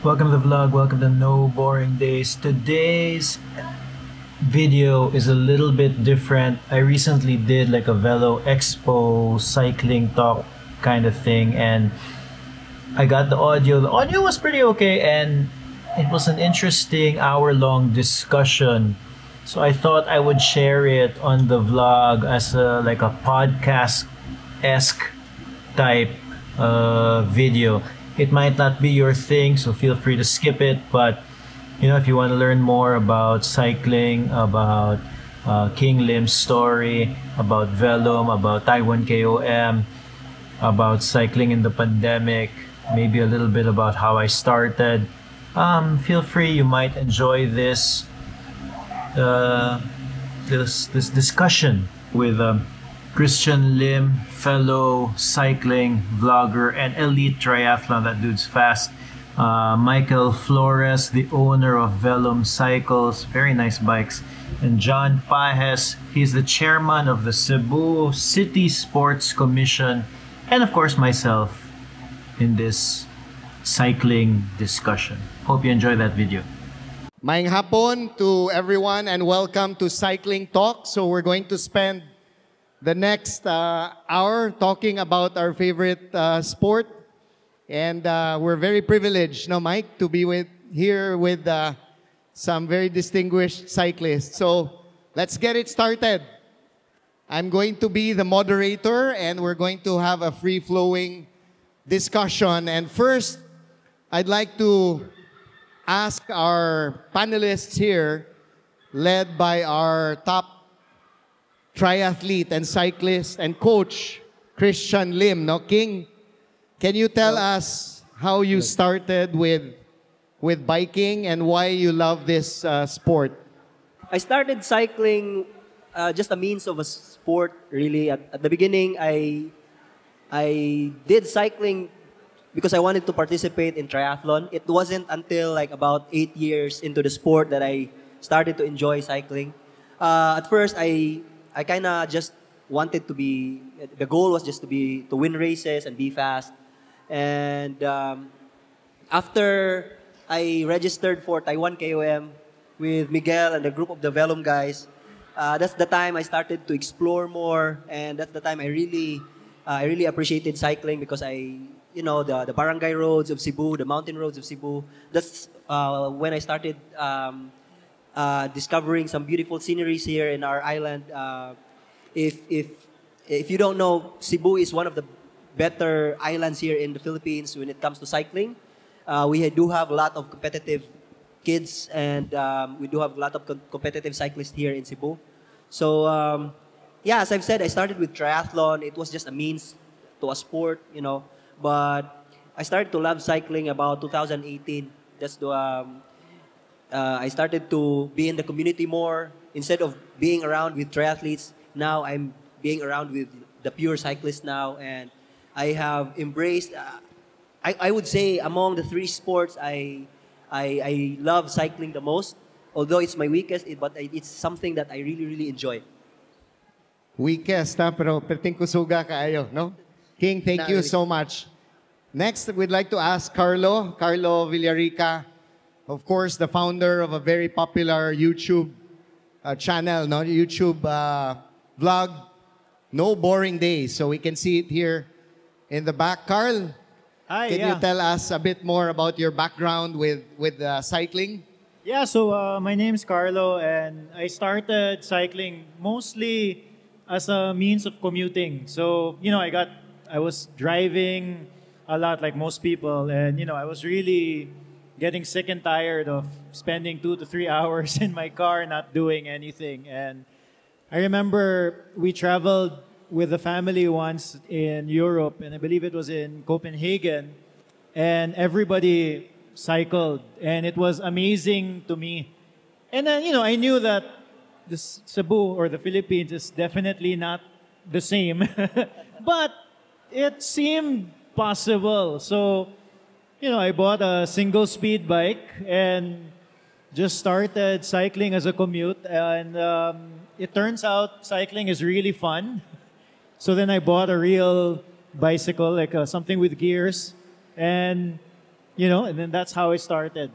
Welcome to the vlog, welcome to No Boring Days. Today's video is a little bit different. I recently did like a Velo Expo cycling talk kind of thing, and I got the audio. The audio was pretty okay, and it was an interesting hour-long discussion. So I thought I would share it on the vlog as like a podcast-esque type video. It might not be your thing, so feel free to skip it. But you know, if you want to learn more about cycling, about King Lim's story, about Velom, about Taiwan KOM, about cycling in the pandemic, maybe a little bit about how I started, feel free. You might enjoy this this discussion with Kristiane Lim, fellow cycling vlogger and elite triathlon. That dude's fast. Michael Flores, the owner of Velom Cycles, very nice bikes. And John Pages, he's the chairman of the Cebu City Sports Commission. And of course myself in this cycling discussion. Hope you enjoy that video. Maayong hapon to everyone and welcome to Cycling Talk. So we're going to spend the next hour talking about our favorite sport. And we're very privileged, no, Mike, to be here with some very distinguished cyclists. So let's get it started. I'm going to be the moderator and we're going to have a free-flowing discussion. And first, I'd like to ask our panelists here, led by our top triathlete and cyclist and coach, Kristiane Lim. No, King, can you tell us how you started with biking and why you love this sport? I started cycling just a means of a sport, really. At the beginning, I did cycling because I wanted to participate in triathlon. It wasn't until like about 8 years into the sport that I started to enjoy cycling. At first, I kind of just wanted to be, the goal was just to win races and be fast. And after I registered for Taiwan KOM with Miguel and the group of the Velom guys, that's the time I started to explore more, and that's the time I really appreciated cycling because you know, the barangay roads of Cebu, the mountain roads of Cebu. That's when I started discovering some beautiful sceneries here in our island. If you don't know, Cebu is one of the better islands here in the Philippines when it comes to cycling. We do have a lot of competitive kids, and we do have a lot of competitive cyclists here in Cebu. So, yeah, as I've said, I started with triathlon. It was just a means to a sport, you know. But I started to love cycling about 2018. That's I started to be in the community more. Instead of being around with triathletes, now I'm being around with the pure cyclists now. And I have embraced, I would say among the three sports, I love cycling the most. Although it's my weakest, but it's something that I really enjoy. Weakest, pero perting kusuga kaayo, no? King, thank you so much. Next, we'd like to ask Carlo Villarica, of course, the founder of a very popular YouTube channel, no? YouTube vlog, No Boring Days. So we can see it here in the back. Carl, hi, can you tell us a bit more about your background with cycling? Yeah, so my name's Carlo, and I started cycling mostly as a means of commuting. So, you know, I was driving a lot like most people, and, you know, I was really getting sick and tired of spending 2 to 3 hours in my car not doing anything. And I remember we traveled with the family once in Europe, and I believe it was in Copenhagen, and everybody cycled, and it was amazing to me. And then, you know, I knew that this Cebu or the Philippines is definitely not the same, but it seemed possible. So, you know, I bought a single speed bike and just started cycling as a commute, and it turns out cycling is really fun. So then I bought a real bicycle, like something with gears, and and then that's how I started.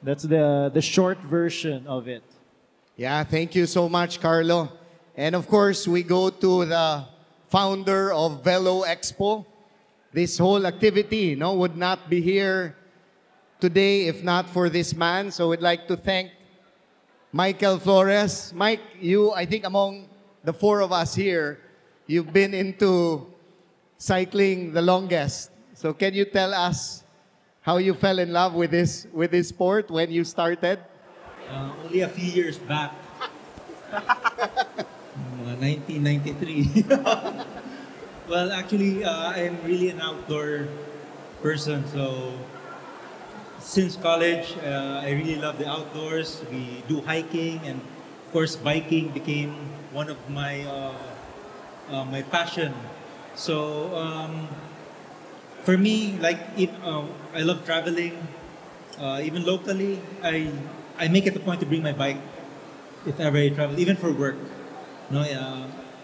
That's the short version of it. Yeah, thank you so much, Carlo. And of course, we go to the founder of Velo Expo. This whole activity, would not be here today if not for this man. So we'd like to thank Michael Flores. Mike, you, I think among the four of us here, you've been into cycling the longest. So can you tell us how you fell in love with this sport when you started? Only a few years back. 1993. Well, actually, I'm really an outdoor person. So since college, I really love the outdoors. We do hiking, and of course, biking became one of my my passion. So for me, I love traveling, even locally. I make it a point to bring my bike if ever I travel, even for work. No,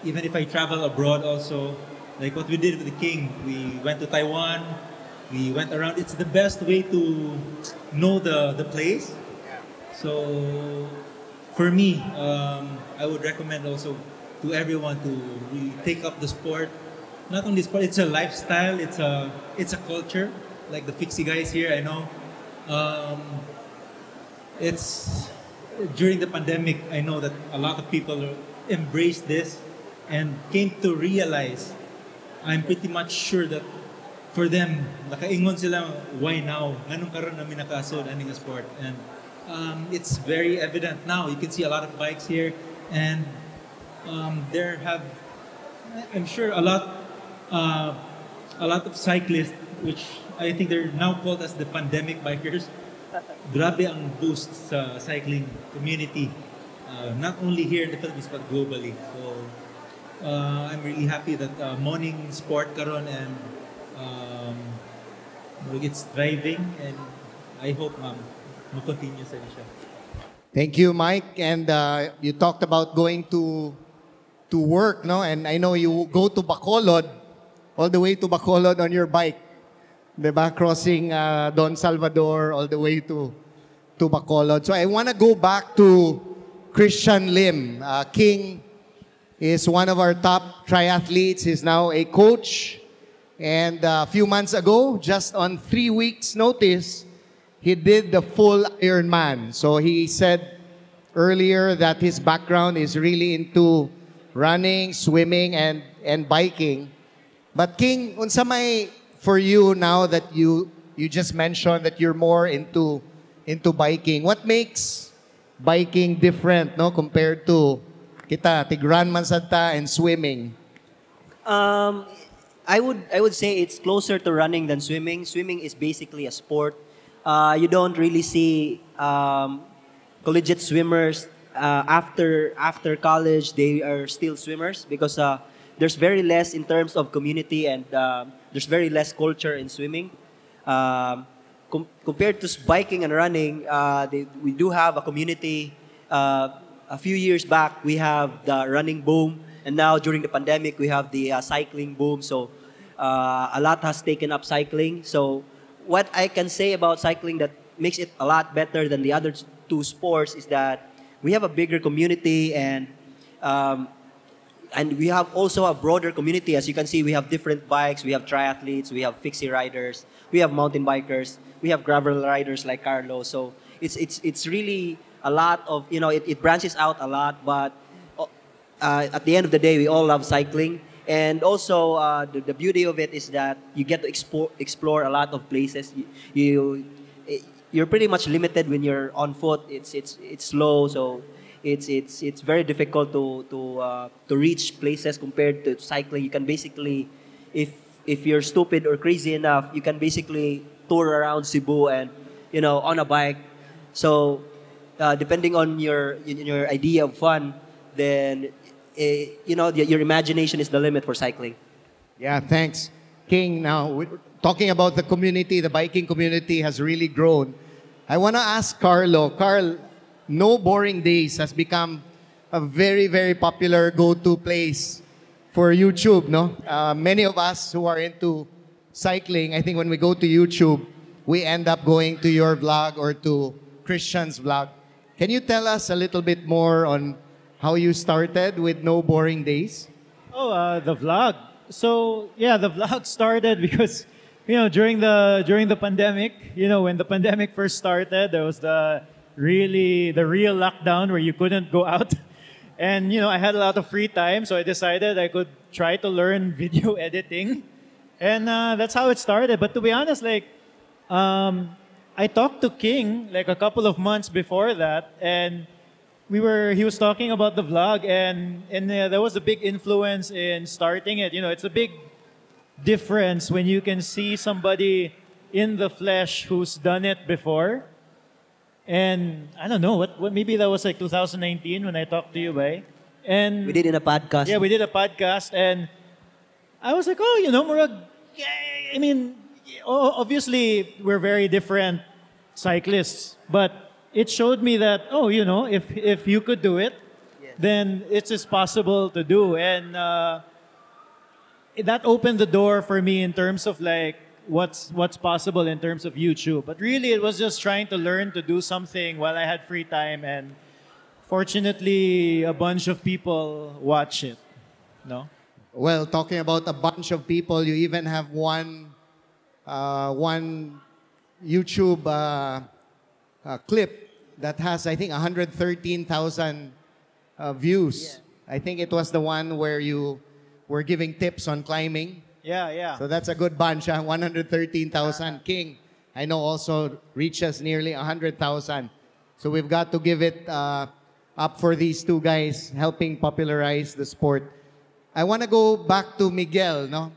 even if I travel abroad, also like what we did with the King. We went to Taiwan. We went around. It's the best way to know the place. So for me, I would recommend also to everyone to really take up the sport. Not only sport, it's a lifestyle. It's a culture. Like the fixie guys here, I know. It's during the pandemic. I know that a lot of people embraced this and came to realize. I'm pretty much sure that for them, nakaingon sila, why now? Ganun karon namin nakasod aning sport. And it's very evident now. You can see a lot of bikes here, and I'm sure a lot of cyclists, which I think they're now called as the pandemic bikers. Grabe ang boost sa cycling community, not only here in the Philippines but globally. So I'm really happy that morning sport karon and it's thriving, and I hope continue sa siya. Thank you, Mike. And you talked about going to work, no? And I know you go to Bacolod, all the way to Bacolod on your bike. Diba? Crossing Don Salvador all the way to Bacolod. So I want to go back to Kristiane Lim. King is one of our top triathletes. He's now a coach. And a few months ago, just on 3 weeks' notice, he did the full Ironman. So he said earlier that his background is really into running, swimming, and biking. But King, unsa may for you now that you just mentioned that you're more into biking, what makes biking different, no, compared to kita tigran man sadta and swimming? I would say it's closer to running than swimming. Swimming is basically a sport. You don't really see collegiate swimmers after college. They are still swimmers because there's very less in terms of community, and there's very less culture in swimming. Compared to biking and running, we do have a community. A few years back, we have the running boom, and now during the pandemic, we have the cycling boom. So a lot has taken up cycling. So what I can say about cycling that makes it a lot better than the other two sports is that we have a bigger community, and we have also a broader community. As you can see, we have different bikes. We have triathletes. We have fixie riders. We have mountain bikers. We have gravel riders like Carlo. So it's really a lot of, it branches out a lot. But at the end of the day, we all love cycling. And also, the beauty of it is that you get to explore a lot of places. You're pretty much limited when you're on foot. It's slow, so it's very difficult to reach places compared to cycling. You can basically, if you're stupid or crazy enough, you can basically tour around Cebu and on a bike. So depending on your idea of fun, then your imagination is the limit for cycling. Yeah, thanks, King. Now, talking about the community, the biking community has really grown. I want to ask Carlo. Carl, No Boring Days has become a very, very popular go-to place for YouTube, no? Many of us who are into cycling, I think when we go to YouTube, we end up going to your vlog or to Christian's vlog. Can you tell us a little bit more on how you started with No Boring Days? Oh, the vlog. So yeah, the vlog started because during the pandemic, when the pandemic first started, there was the real lockdown where you couldn't go out, and I had a lot of free time, so I decided I could try to learn video editing, and that's how it started. But to be honest, I talked to King like a couple of months before that, and he was talking about the vlog, and there was a big influence in starting it. It's a big difference when you can see somebody in the flesh who's done it before. And I don't know what maybe that was like 2019 when I talked to you, Bay. And We did in a podcast. yeah, we did a podcast, and I was like, oh, Murag, I mean, obviously we're very different cyclists, but it showed me that, if you could do it, then it's just possible to do. And that opened the door for me in terms of like what's possible in terms of YouTube. But really, it was just trying to learn to do something while I had free time, and fortunately, a bunch of people watch it. No? Well, talking about a bunch of people, you even have one YouTube clip that has, I think, 113,000 views. I think it was the one where you were giving tips on climbing. Yeah. So that's a good bunch, 113,000. King, I know, also reaches nearly 100,000. So we've got to give it up for these two guys helping popularize the sport. I want to go back to Miguel, no?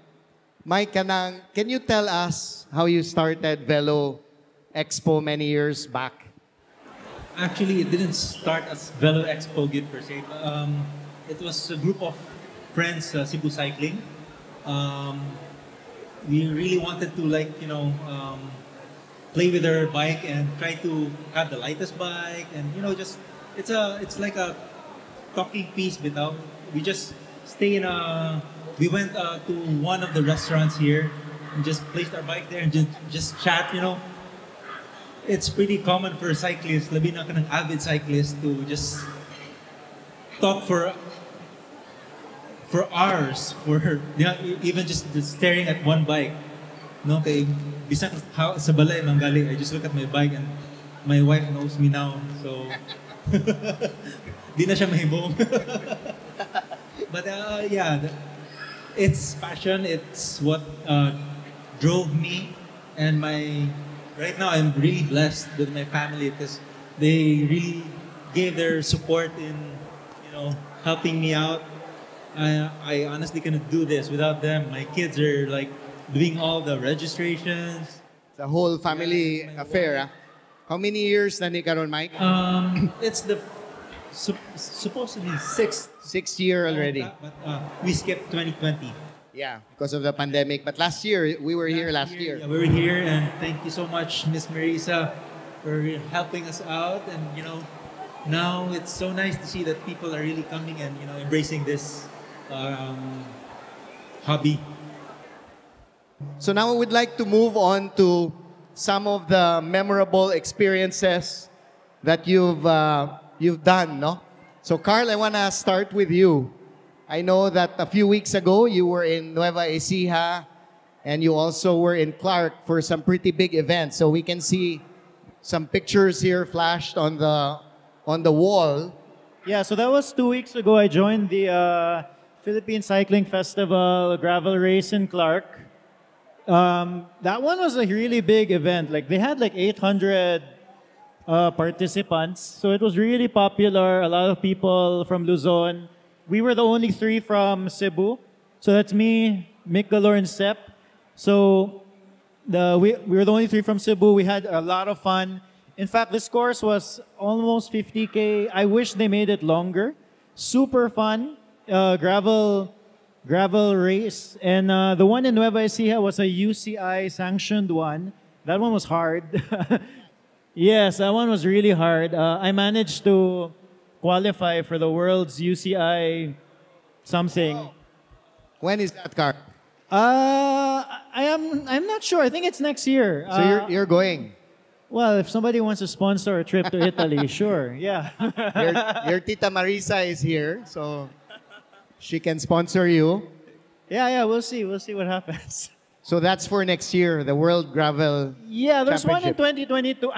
Mike, can you tell us how you started Velo Expo many years back? Actually, it didn't start as Velo Expo Git per se. It was a group of friends, Cebu Cycling. We really wanted to play with our bike and try to have the lightest bike, and just it's like a talking piece. We just stay in we went to one of the restaurants here and just placed our bike there and just chat. It's pretty common for cyclists, labi na ka ng avid cyclists, to just talk for hours, even just staring at one bike. No, kay bisan sa balay manggali, I just look at my bike and my wife knows me now, so di na siya mahibong. But it's passion. It's what drove me, and right now I'm really blessed with my family because they really gave their support in helping me out. I honestly couldn't do this without them. My kids are like doing all the registrations. It's a whole family affair. How many years na ni karon, Mike? It's the supposedly sixth year already. But we skipped 2020. Yeah, because of the pandemic. But last year, we were here last year. Yeah, we were here, and thank you so much, Miss Marisa, for helping us out. And now it's so nice to see that people are really coming and embracing this hobby. So now we would like to move on to some of the memorable experiences that you've done, no? So Carl, I want to start with you. I know that a few weeks ago you were in Nueva Ecija and you also were in Clark for some pretty big events. So we can see some pictures here flashed on the wall. Yeah, so that was 2 weeks ago. I joined the Philippine Cycling Festival gravel race in Clark. That one was a really big event. Like they had like 800 participants, so it was really popular. A lot of people from Luzon. We were the only three from Cebu, so that's me, Mick Galore, and Sep. So we were the only three from Cebu. We had a lot of fun. In fact, this course was almost 50K. I wish they made it longer. Super fun, gravel race. And the one in Nueva Ecija was a UCI sanctioned one. That one was hard. Yes, that one was really hard. I managed to qualify for the world's UCI something. When is that, Carl? I'm not sure. I think it's next year. So you're going. Well, if somebody wants to sponsor a trip to Italy, sure. Yeah. Your Tita Marisa is here, so she can sponsor you. Yeah, we'll see. We'll see what happens. So that's for next year, the World Gravel. Yeah, there's one in Championship. 2022.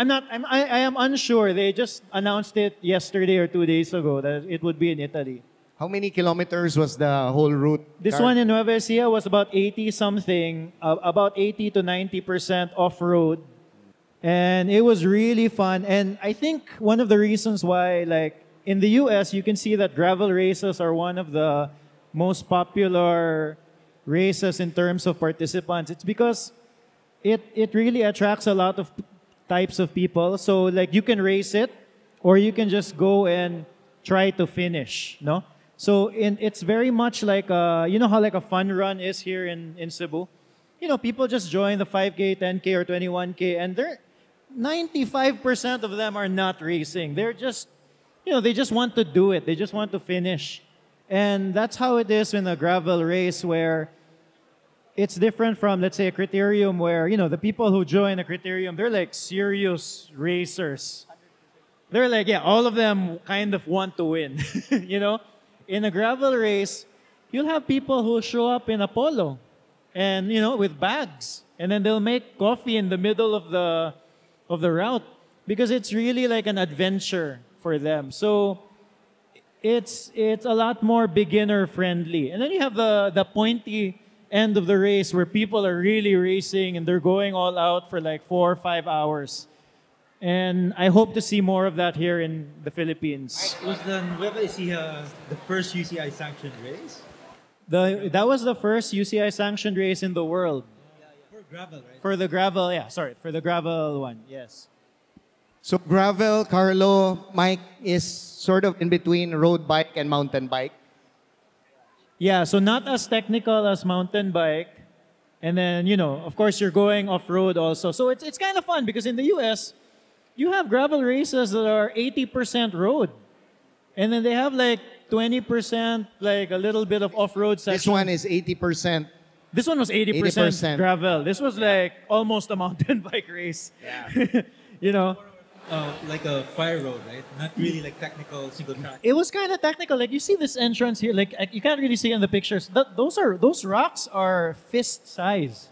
I am unsure. They just announced it yesterday or 2 days ago that it would be in Italy. How many kilometers was the whole route? This one in Nueva Ecija was about 80 something, about 80 to 90% off-road. And it was really fun. And I think one of the reasons why, like, in the US, you can see that gravel races are one of the most popular races in terms of participants. It's because it really attracts a lot of types of people. So, like, you can race it, or you can just go and try to finish, no? So it's very much like you know how like a fun run is here in Cebu. You know, people just join the 5K, 10K, or 21K, and 95% of them are not racing. They're just, you know, they just want to do it. They just want to finish, and that's how it is in a gravel race, where it's different from, let's say, a criterium, where, you know, the people who join a criterium, they're like serious racers. They're like, yeah, all of them kind of want to win, you know. In a gravel race, you'll have people who show up in a polo and, you know, with bags. And then they'll make coffee in the middle of the route because it's really like an adventure for them. So it's a lot more beginner friendly. And then you have the pointy end of the race where people are really racing and they're going all out for like 4 or 5 hours. And I hope to see more of that here in the Philippines. Was the Nueva Ecija the first UCI sanctioned race? That was the first UCI sanctioned race in the world. For gravel, right? For the gravel, yeah, sorry, for the gravel one, yes. So gravel, Carlo, Mike, is sort of in between road bike and mountain bike. Yeah, so not as technical as mountain bike. And then, you know, of course, you're going off-road also. So it's kind of fun because in the US, you have gravel races that are 80% road. And then they have like 20%, like a little bit of off-road section. This one is 80%. This one was 80%, 80%. gravel. This was like almost a mountain bike race. Yeah. You know? Like a fire road, right? Not really like technical single track. It was kind of technical. Like you see this entrance here, like you can't really see in the pictures. Those rocks are fist size.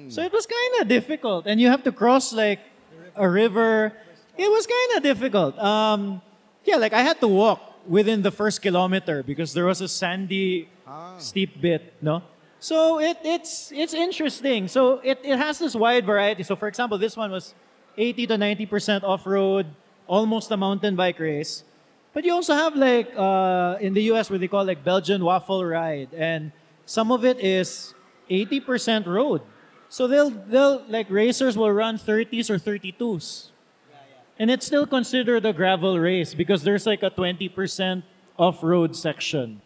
So it was kind of difficult. And you have to cross like a river. It was kind of difficult. Yeah, like I had to walk within the first kilometer because there was a sandy, steep bit, no? So it's interesting. So it has this wide variety. So for example, this one was 80 to 90% off-road, almost a mountain bike race. But you also have like in the US what they call like Belgian waffle ride, and some of it is 80% road. So they'll like racers will run 30s or 32s. And it's still considered a gravel race because there's like a 20% off-road section.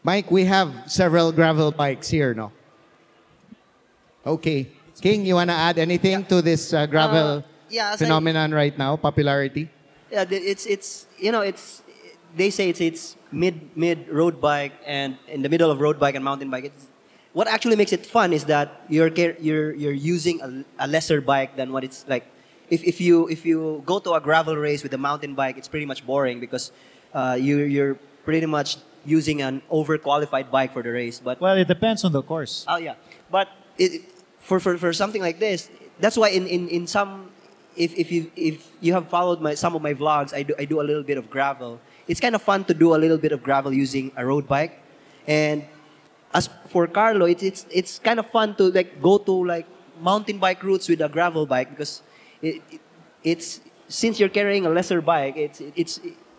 Mike, we have several gravel bikes here, no? Okay. King, you want to add anything to this gravel phenomenon right now, popularity? Yeah, it's you know, they say it's mid road bike and in the middle of road bike and mountain bike. What actually makes it fun is that you're using a lesser bike than what it's like. If you go to a gravel race with a mountain bike, it's pretty much boring because you're pretty much using an overqualified bike for the race. But well, it depends on the course. Oh yeah, but for something like this, that's why in some if you have followed some of my vlogs, I do a little bit of gravel. It's kind of fun to do a little bit of gravel using a road bike, and as for Carlo, it's kind of fun to like go to like mountain bike routes with a gravel bike because it's since you're carrying a lesser bike,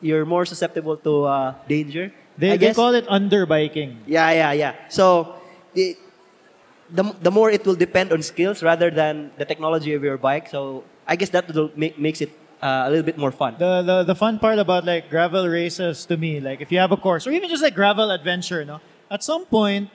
you're more susceptible to danger. They call it underbiking. Yeah. So the more it will depend on skills rather than the technology of your bike. So I guess that makes it a little bit more fun. The fun part about like gravel races to me, like if you have a course or even just like gravel adventure, no, at some point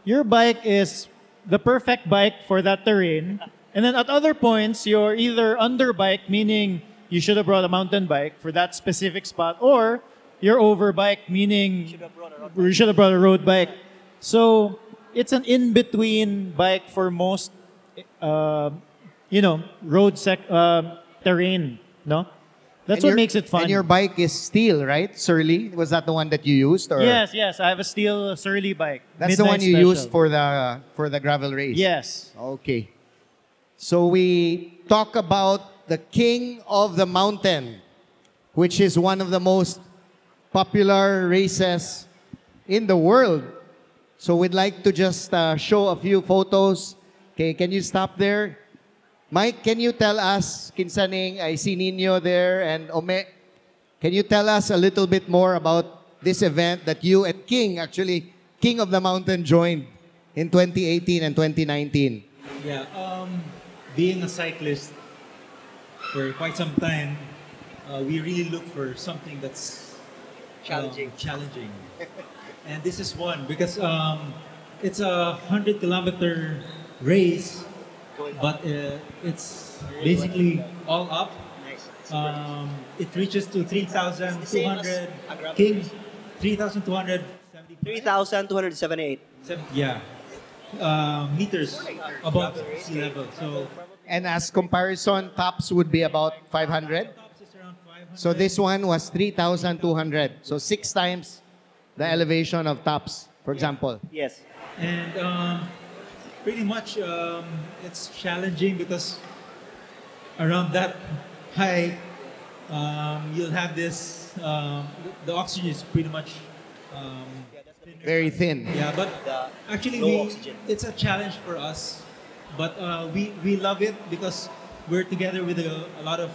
your bike is the perfect bike for that terrain. And then at other points, you're either underbike, meaning you should have brought a mountain bike for that specific spot, or you're overbike, meaning you should have brought a road bike. So it's an in-between bike for most, terrain, no? That's what makes it fun. And your bike is steel, right? Surly? Was that the one that you used? Or? Yes. I have a steel Surly bike. That's the one you used for the gravel race? Yes. Okay. So we talk about the King of the Mountain, which is one of the most popular races in the world. So we'd like to just show a few photos. Okay, can you stop there? Mike, can you tell us, Kinsaning, I see Nino there, and Ome, can you tell us a little bit more about this event that you and King, actually, King of the Mountain joined in 2018 and 2019? Yeah, being a cyclist for quite some time, we really look for something that's challenging. And this is one because it's a 100-kilometer race, but it's basically all up. It reaches to 3,200 King, 3,278. Yeah, meters above sea level. So, And as comparison, tops would be about 500. tops is around 500. So this one was 3,200. So 6 times the elevation of tops, for example. Yes. And pretty much it's challenging because around that height, you'll have this, the oxygen is pretty much Very thin. yeah, but actually it's a challenge for us. But we love it because we're together with a lot of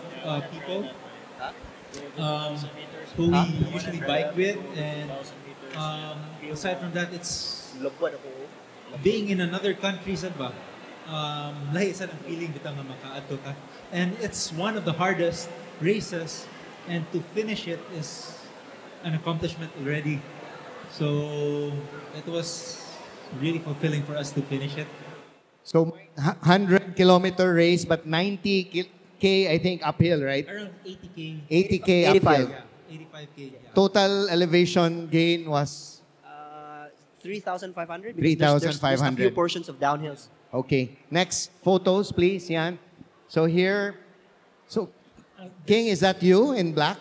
people who we usually bike with. And aside from that, it's being in another country, sad ba? Lahi sa ng feeling bitang nga makaadto ka. And it's one of the hardest races, and to finish it is an accomplishment already. So it was really fulfilling for us to finish it. So 100-kilometer race, but 90K, I think, uphill, right? Around 80K. 80K 85. uphill. Yeah, 85K. Yeah. Total elevation gain was 3,500. 3,500. There's a few portions of downhills. okay. Next photos, please, Yan. So here, so King, is that you in black?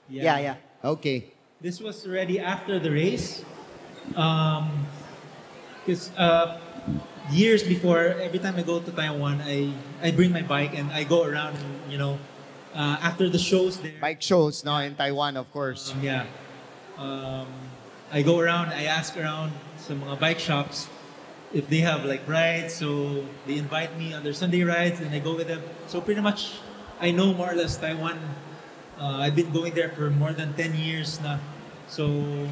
Yeah. Okay. This was already after the race. Because years before, every time I go to Taiwan, I bring my bike and I go around, after the shows there. Bike shows, no, in Taiwan, of course. Yeah. I go around, I ask around some mga bike shops if they have like rides, so they invite me on their Sunday rides and I go with them. So pretty much I know more or less Taiwan. I've been going there for more than 10 years now. So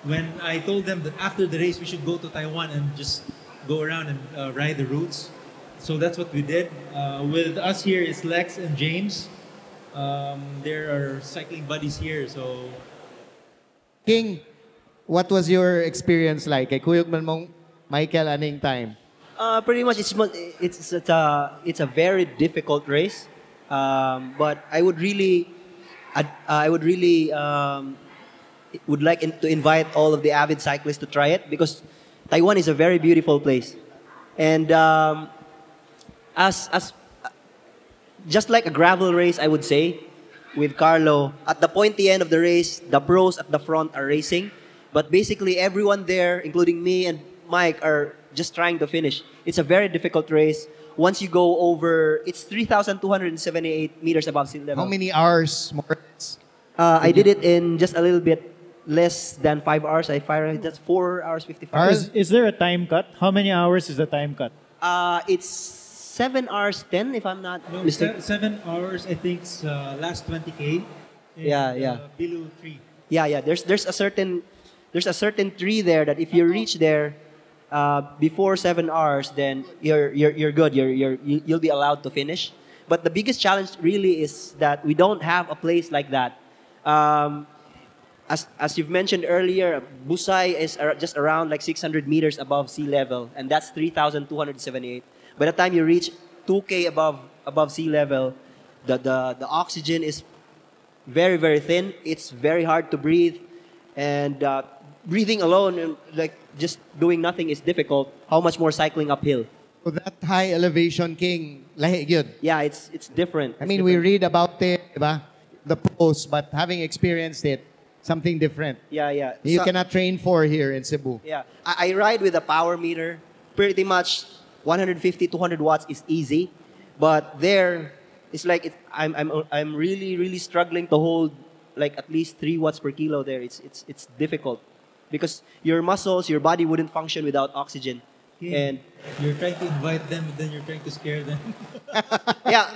when I told them that after the race we should go to Taiwan and just go around and ride the routes, so that's what we did. With us here is Lex and James. There are cycling buddies here, so King, what was your experience like? Kay kuyog man mong Michael aning time. Pretty much, it's a very difficult race, but I would really would like to invite all of the avid cyclists to try it because Taiwan is a very beautiful place, and as just like a gravel race, I would say, with Carlo, at the end of the race, the pros at the front are racing, but basically everyone there, including me and Mike, are just trying to finish. It's a very difficult race. Once you go over, it's 3,278 meters above sea level. How many hours more? I did it in just a little bit less than 5 hours. That's 4 hours 55. Is there a time cut? How many hours is the time cut? It's 7 hours 10 if I'm not no, mistaken. 7 hours, I think, last 20K. Yeah. Below 3. Yeah. There's a certain tree there that if you reach there before 7 hours, then you're good. You'll be allowed to finish. But the biggest challenge really is that we don't have a place like that. As you've mentioned earlier, Busai is just around like 600 meters above sea level, and that's 3,278. By the time you reach 2K above sea level, the oxygen is very, very thin. It's very hard to breathe, and breathing alone, and like just doing nothing is difficult. How much more cycling uphill? So that high elevation, King, lahi yun. Yeah, it's different. I mean, we read about it, diba? The pros, but having experienced it, something different. Yeah. You So- cannot train for here in Cebu. Yeah, I ride with a power meter. Pretty much 150, 200 watts is easy, but there, it's like I'm really struggling to hold like at least 3 watts per kilo there. It's difficult because your muscles, your body wouldn't function without oxygen. Yeah. And You're trying to invite them, but then you're trying to scare them. yeah,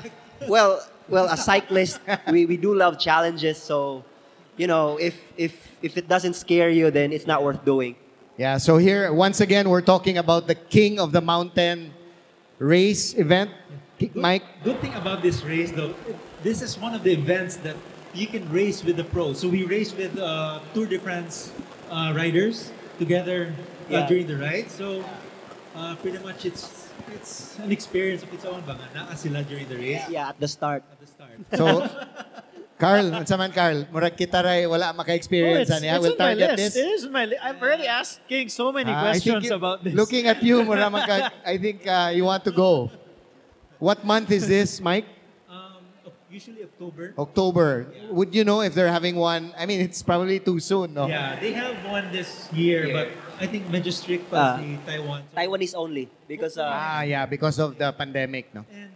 well, as cyclists, we do love challenges. So, you know, if it doesn't scare you, then it's not worth doing. Yeah, so here, once again, we're talking about the King of the Mountain race event. Mike? Good thing about this race, though, this is one of the events that you can race with the pros. So we race with Tour de France riders together Yeah. during the ride. So pretty much it's an experience of its own. Baka naa sila during the race Yeah, at the start. at the start. So, Carl, unsa man Carl? Murag kita ray wala maka-experience niya. We'll on my target list. this. It is on my list. I've already asked King so many I think questions about this. Looking at you, I think you want to go. What month is this, Mike? Usually October. October. Would you know if they're having one? I mean, it's probably too soon, no? Yeah, they have one this year, but I think medyo strict pa si Taiwan. So- Taiwanese only because Yeah, because of the pandemic, no? And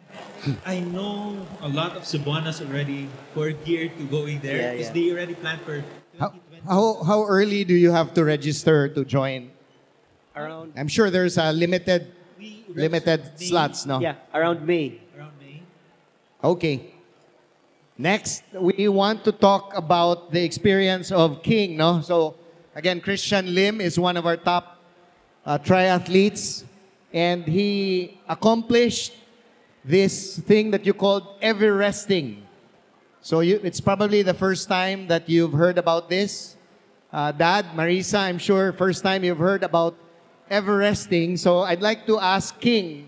I know a lot of Cebuanos already who are geared to going there Yeah, because yeah. they already planned for 2020. How early do you have to register to join? around I'm sure there's a limited We limited registered slots, no? yeah around May. around May. Okay. Next, we want to talk about the experience of King, no? So, again, Kristiane Lim is one of our top triathletes, and he accomplished this thing that you called Everesting. So, it's probably the first time that you've heard about this. Dad, Marisa, I'm sure first time you've heard about Everesting. So, I'd like to ask King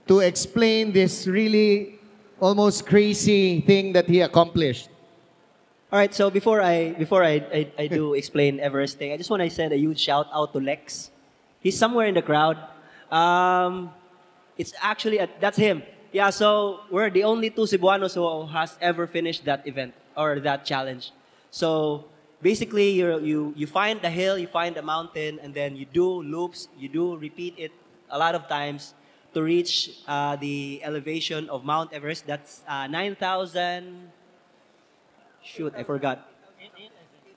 to explain this really almost crazy thing that he accomplished. All right, so before I do explain Everesting, I just want to send a huge shout out to Lex. He's somewhere in the crowd. It's actually that's him. Yeah, so we're the only two Cebuanos who has ever finished that event or that challenge. So basically, you find the hill, you find the mountain, and then you do loops. You do repeat it a lot of times to reach the elevation of Mount Everest. That's 9,000. Shoot, I forgot.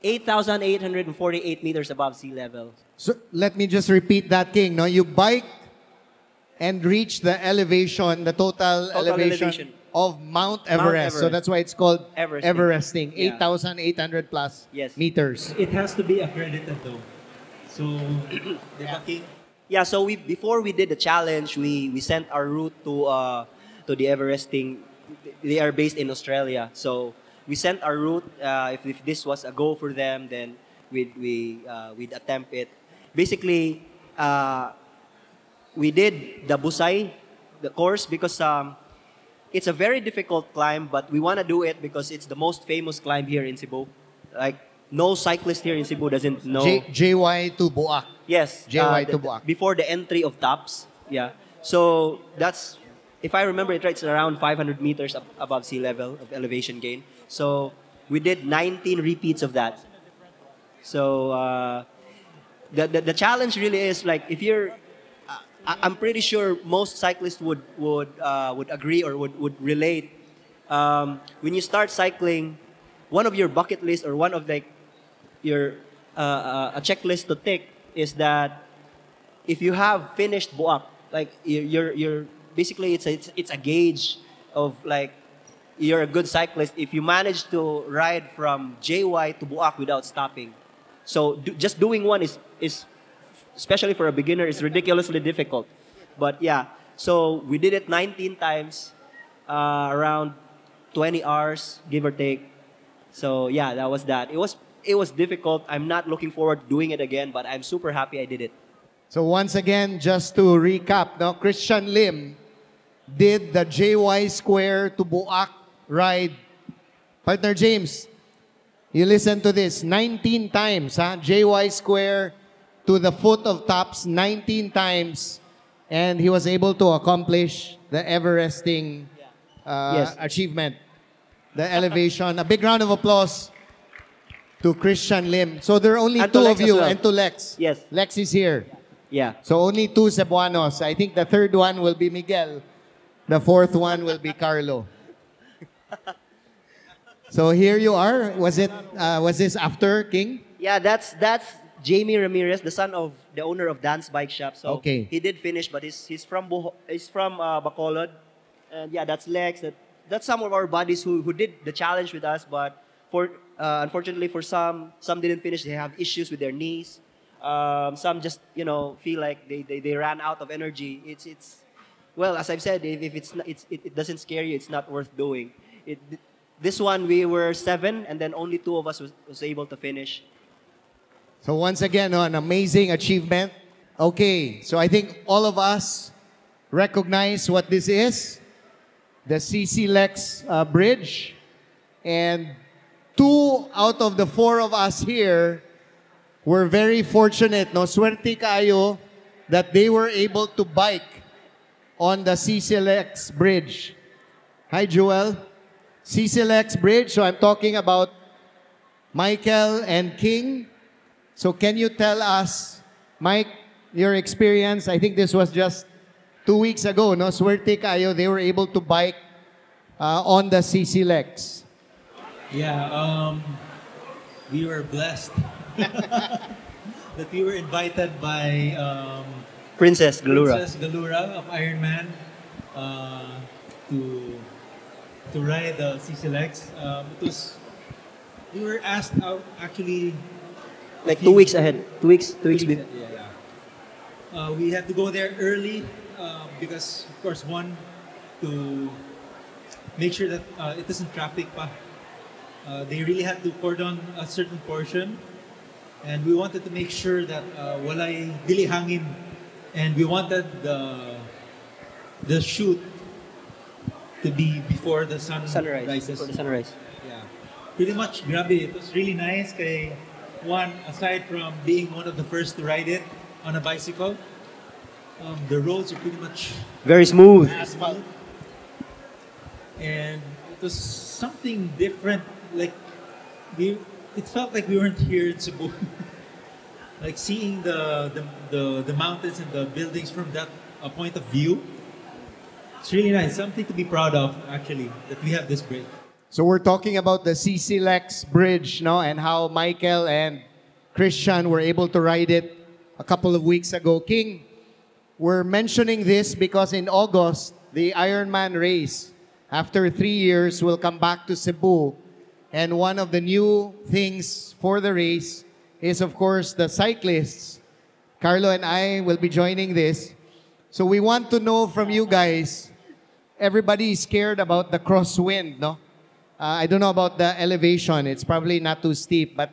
8,848 meters above sea level. So let me just repeat that, King. No, you bike and reach the elevation, the total elevation of Mount Everest. So Everest. that's why it's called Everesting. Everesting. Yeah. 8,800 plus Yes. meters. It has to be accredited though. So, the King, Yeah, so before we did the challenge, we sent our route to the Everesting. They are based in Australia, so we sent our route. If this was a go for them, then we'd attempt it. Basically, we did the Busay, the course, because it's a very difficult climb, but we want to do it because it's the most famous climb here in Cebu. Like, no cyclist here in Cebu doesn't know. JY to Buak. Yes. JY to Buak. Before the entry of tops. Yeah. So that's, if I remember it right, it's around 500 meters above sea level of elevation gain. So we did 19 repeats of that. So the challenge really is like, if you're, I'm pretty sure most cyclists would agree or would relate. When you start cycling, one of your bucket list or one of like your a checklist to tick is that if you have finished Buak, like you're basically it's a gauge of like you're a good cyclist if you manage to ride from JY to Buak without stopping. So just doing one is especially for a beginner is ridiculously difficult. But yeah, so we did it 19 times, around 20 hours give or take. So yeah, that was that. It was difficult. I'm not looking forward to doing it again, but I'm super happy I did it. So once again, just to recap, no, Kristiane Lim did the JY Square to Buak ride. Partner James, You listen to this, 19 times, huh? JY square to the foot of tops 19 times. And he was able to accomplish the Everesting Yes. achievement, the elevation. A big round of applause to Kristiane Lim. So there are only And to two Lex of you as well. and to Lex. Yes. Lex is here. Yeah. So only two Cebuanos. I think the third one will be Miguel. The fourth one will be Carlo. So here you are. Was this after King? Yeah, that's Jamie Ramirez, the son of the owner of Dance Bike Shop. So Okay. he did finish, but he's from Bacolod, and yeah, that's Lex. That's some of our buddies who did the challenge with us, but unfortunately for some didn't finish. They have issues with their knees. Some just feel like they ran out of energy. It's well, as I've said, if it doesn't scare you, it's not worth doing. This one we were 7, and then only 2 of us was able to finish. So once again, an amazing achievement. Okay, so I think all of us recognize what this is. The CC Lex bridge. And 2 out of the 4 of us here were very fortunate, no? Swerte kayo that they were able to bike on the CC Lex bridge. Hi, Joel. CC Lex bridge, so I'm talking about Michael and King. So can you tell us, Mike, your experience? I think this was just 2 weeks ago, no? Swerte kayo, they were able to bike on the CC Lex. Yeah, we were blessed that we were invited by Princess Galura. Princess Galura of Ironman to ride the CC Lex. We were asked out actually Like 2 weeks ahead. 2 weeks. 2 weeks. Yeah. We had to go there early because, of course, one, to make sure that it isn't traffic pa. They really had to cordon a certain portion, and we wanted to make sure that walay dili hangin, and we wanted the shoot to be before the Sunrise. rises. For the sunrise. Yeah. Pretty much, grabe. It was really nice kay one, aside from being one of the first to ride it on a bicycle, the roads are pretty much Very smooth. asphalt. And it was something different. Like, it felt like we weren't here in Cebu. Like seeing the mountains and the buildings from that point of view. It's really nice. Something to be proud of, actually, that we have this break. So we're talking about the CC Lex bridge, no? And how Michael and Kristiane were able to ride it a couple of weeks ago. King, we're mentioning this because in August, the Ironman race, after 3 years, will come back to Cebu. And one of the new things for the race is, of course, the cyclists. Carlo and I will be joining this. So we want to know from you guys, everybody is scared about the crosswind, no? I don't know about the elevation. It's probably not too steep. But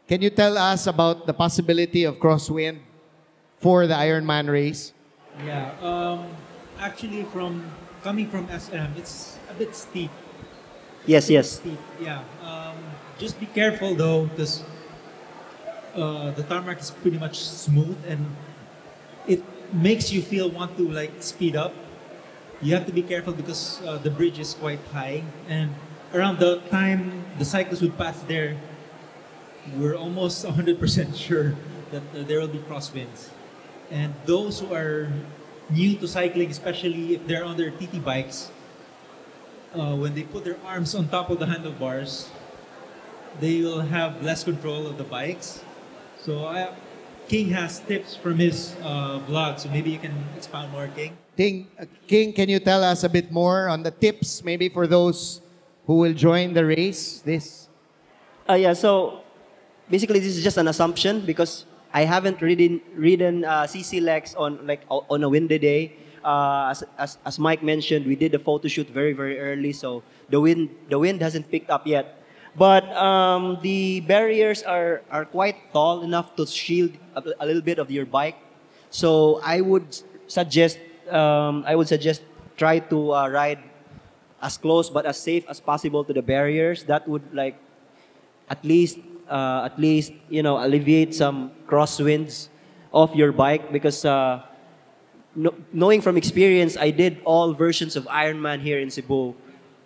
can you tell us about the possibility of crosswind for the Ironman race? Yeah. Actually, coming from SM, it's a bit steep. Yes, yes. Steep. Yeah. Just be careful though, because the tarmac is pretty much smooth, and it makes you want to like speed up. You have to be careful because the bridge is quite high, and around the time the cyclists would pass there, we're almost 100% sure that there will be crosswinds. And those who are new to cycling, especially if they're on their TT bikes, when they put their arms on top of the handlebars, they will have less control of the bikes. So King has tips from his blog, so maybe you can expound more, King. King, can you tell us a bit more on the tips, maybe for those who will join the race? Yeah, so basically this is just an assumption because I haven't ridden CC Lex on a windy day. As Mike mentioned, we did the photo shoot very, very early, so the wind hasn't picked up yet. But the barriers are quite tall enough to shield a little bit of your bike. So I would suggest try to ride as close but as safe as possible to the barriers. That would at least alleviate some crosswinds off your bike because knowing from experience, I did all versions of Ironman here in Cebu.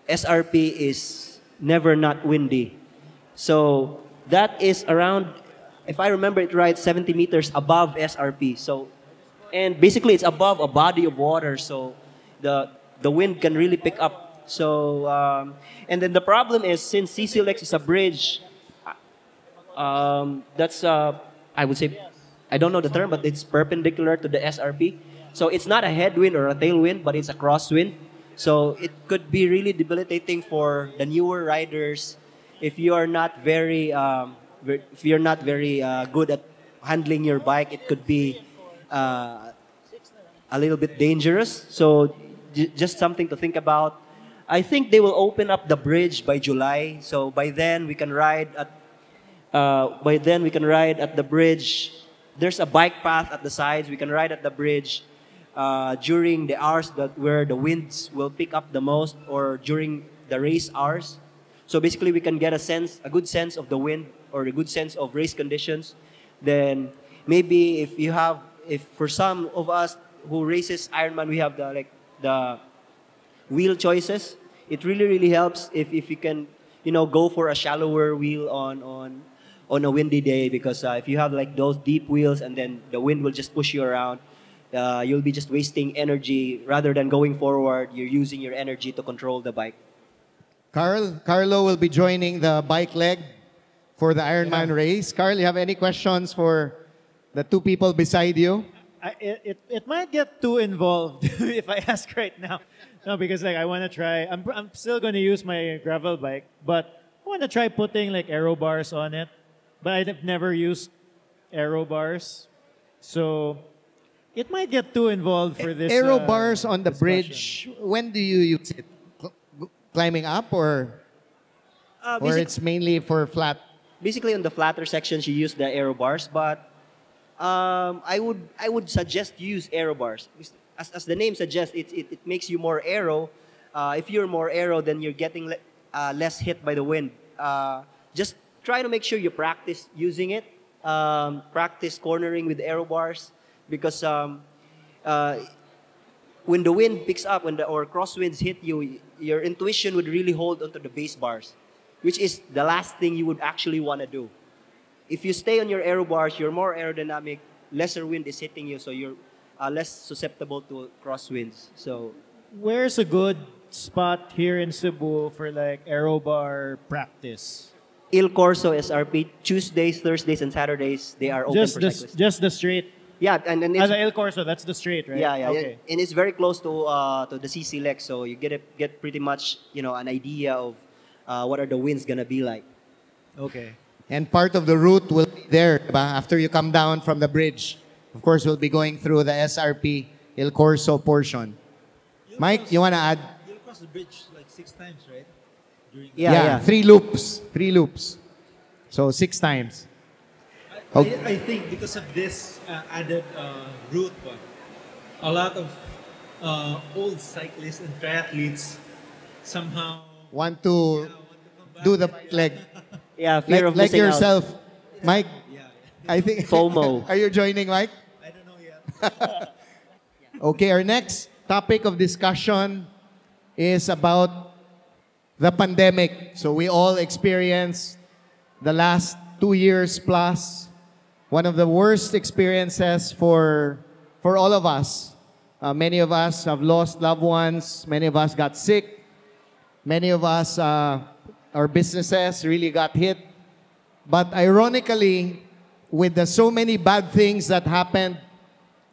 SRP is never not windy. So that is around, if I remember it right, 70 meters above SRP. So, and basically it's above a body of water. So the wind can really pick up. So, and then the problem is since CCLX is a bridge, that's, I would say, I don't know the term, but it's perpendicular to the SRP. So it's not a headwind or a tailwind, but it's a crosswind. So it could be really debilitating for the newer riders if you are not very, good at handling your bike. It could be a little bit dangerous. So just something to think about. I think they will open up the bridge by July. So by then we can ride at the bridge. There's a bike path at the sides. We can ride at the bridge during the hours where the winds will pick up the most, or during the race hours. So basically, we can get a good sense of the wind or a good sense of race conditions. Then maybe if for some of us who races Ironman, we have the wheel choices. It really helps if you can go for a shallower wheel on a windy day, because if you have like those deep wheels and then the wind will just push you around, you'll be just wasting energy rather than going forward. You're using your energy to control the bike. Carlo will be joining the bike leg for the Ironman race. Carl, you have any questions for the two people beside you? It might get too involved if I ask right now. No, because I want to try. I'm still going to use my gravel bike, but I want to try putting like aero bars on it. But I've never used aero bars, so it might get too involved for this. Aero bars on the discussion. bridge. When do you use it? Climbing up, or it's mainly for flat? Basically, on the flatter sections, you use the aero bars, but I would suggest use aero bars. As the name suggests, it makes you more aero. If you're more aero, then you're getting less hit by the wind. Just try to make sure you practice using it. Practice cornering with aero bars, because when the wind picks up, or crosswinds hit you, your intuition would really hold onto the base bars, which is the last thing you would actually want to do. If you stay on your aero bars, you're more aerodynamic, lesser wind is hitting you, so you're less susceptible to crosswinds. So, where's a good spot here in Cebu for like aero bar practice? Il Corso SRP, Tuesdays, Thursdays, and Saturdays, they are open for cyclists. Just the straight. Yeah, and it's, as a El Corso, that's the straight, right? Yeah. Okay. And it's very close to the CCLX, so you get pretty much an idea of what are the winds gonna be like. Okay. And part of the route will be there, diba? After you come down from the bridge. Of course, we'll be going through the SRP Il Corso portion. Mike, you wanna add? You'll cross the bridge like 6 times, right? Yeah. 3 loops. 3 loops. So 6 times. I think because of this added route, a lot of old cyclists and triathletes somehow Want to do the bike leg. Yeah, fear of Like missing yourself. Mike, Yeah. I think... FOMO. Are you joining, Mike? I don't know yet. Okay, our next topic of discussion is about the pandemic. So we all experienced the last 2 years plus one of the worst experiences for all of us. Many of us have lost loved ones. Many of us got sick. Many of us, our businesses really got hit. But ironically, with the so many bad things that happened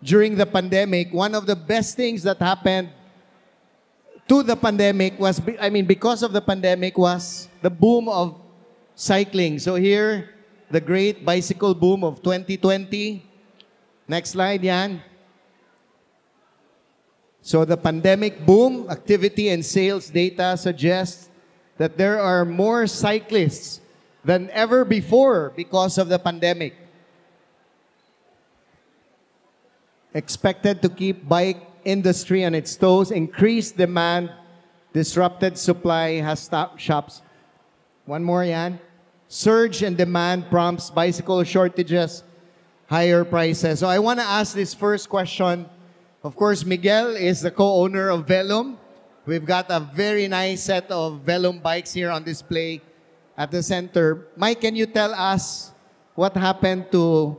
during the pandemic, one of the best things that happened to the pandemic was, because of the pandemic, was the boom of cycling. So here, the great bicycle boom of 2020. Next slide, Yan. So the pandemic boom, activity and sales data suggests that there are more cyclists than ever before because of the pandemic. Expected to keep bike industry on its toes, increased demand, disrupted supply has stopped shops. One more, Yan. surge in demand prompts bicycle shortages, higher prices. So I want to ask this first question. Of course, Miguel is the co-owner of Velum. We've got a very nice set of Velum bikes here on display at the center. Mike, can you tell us what happened to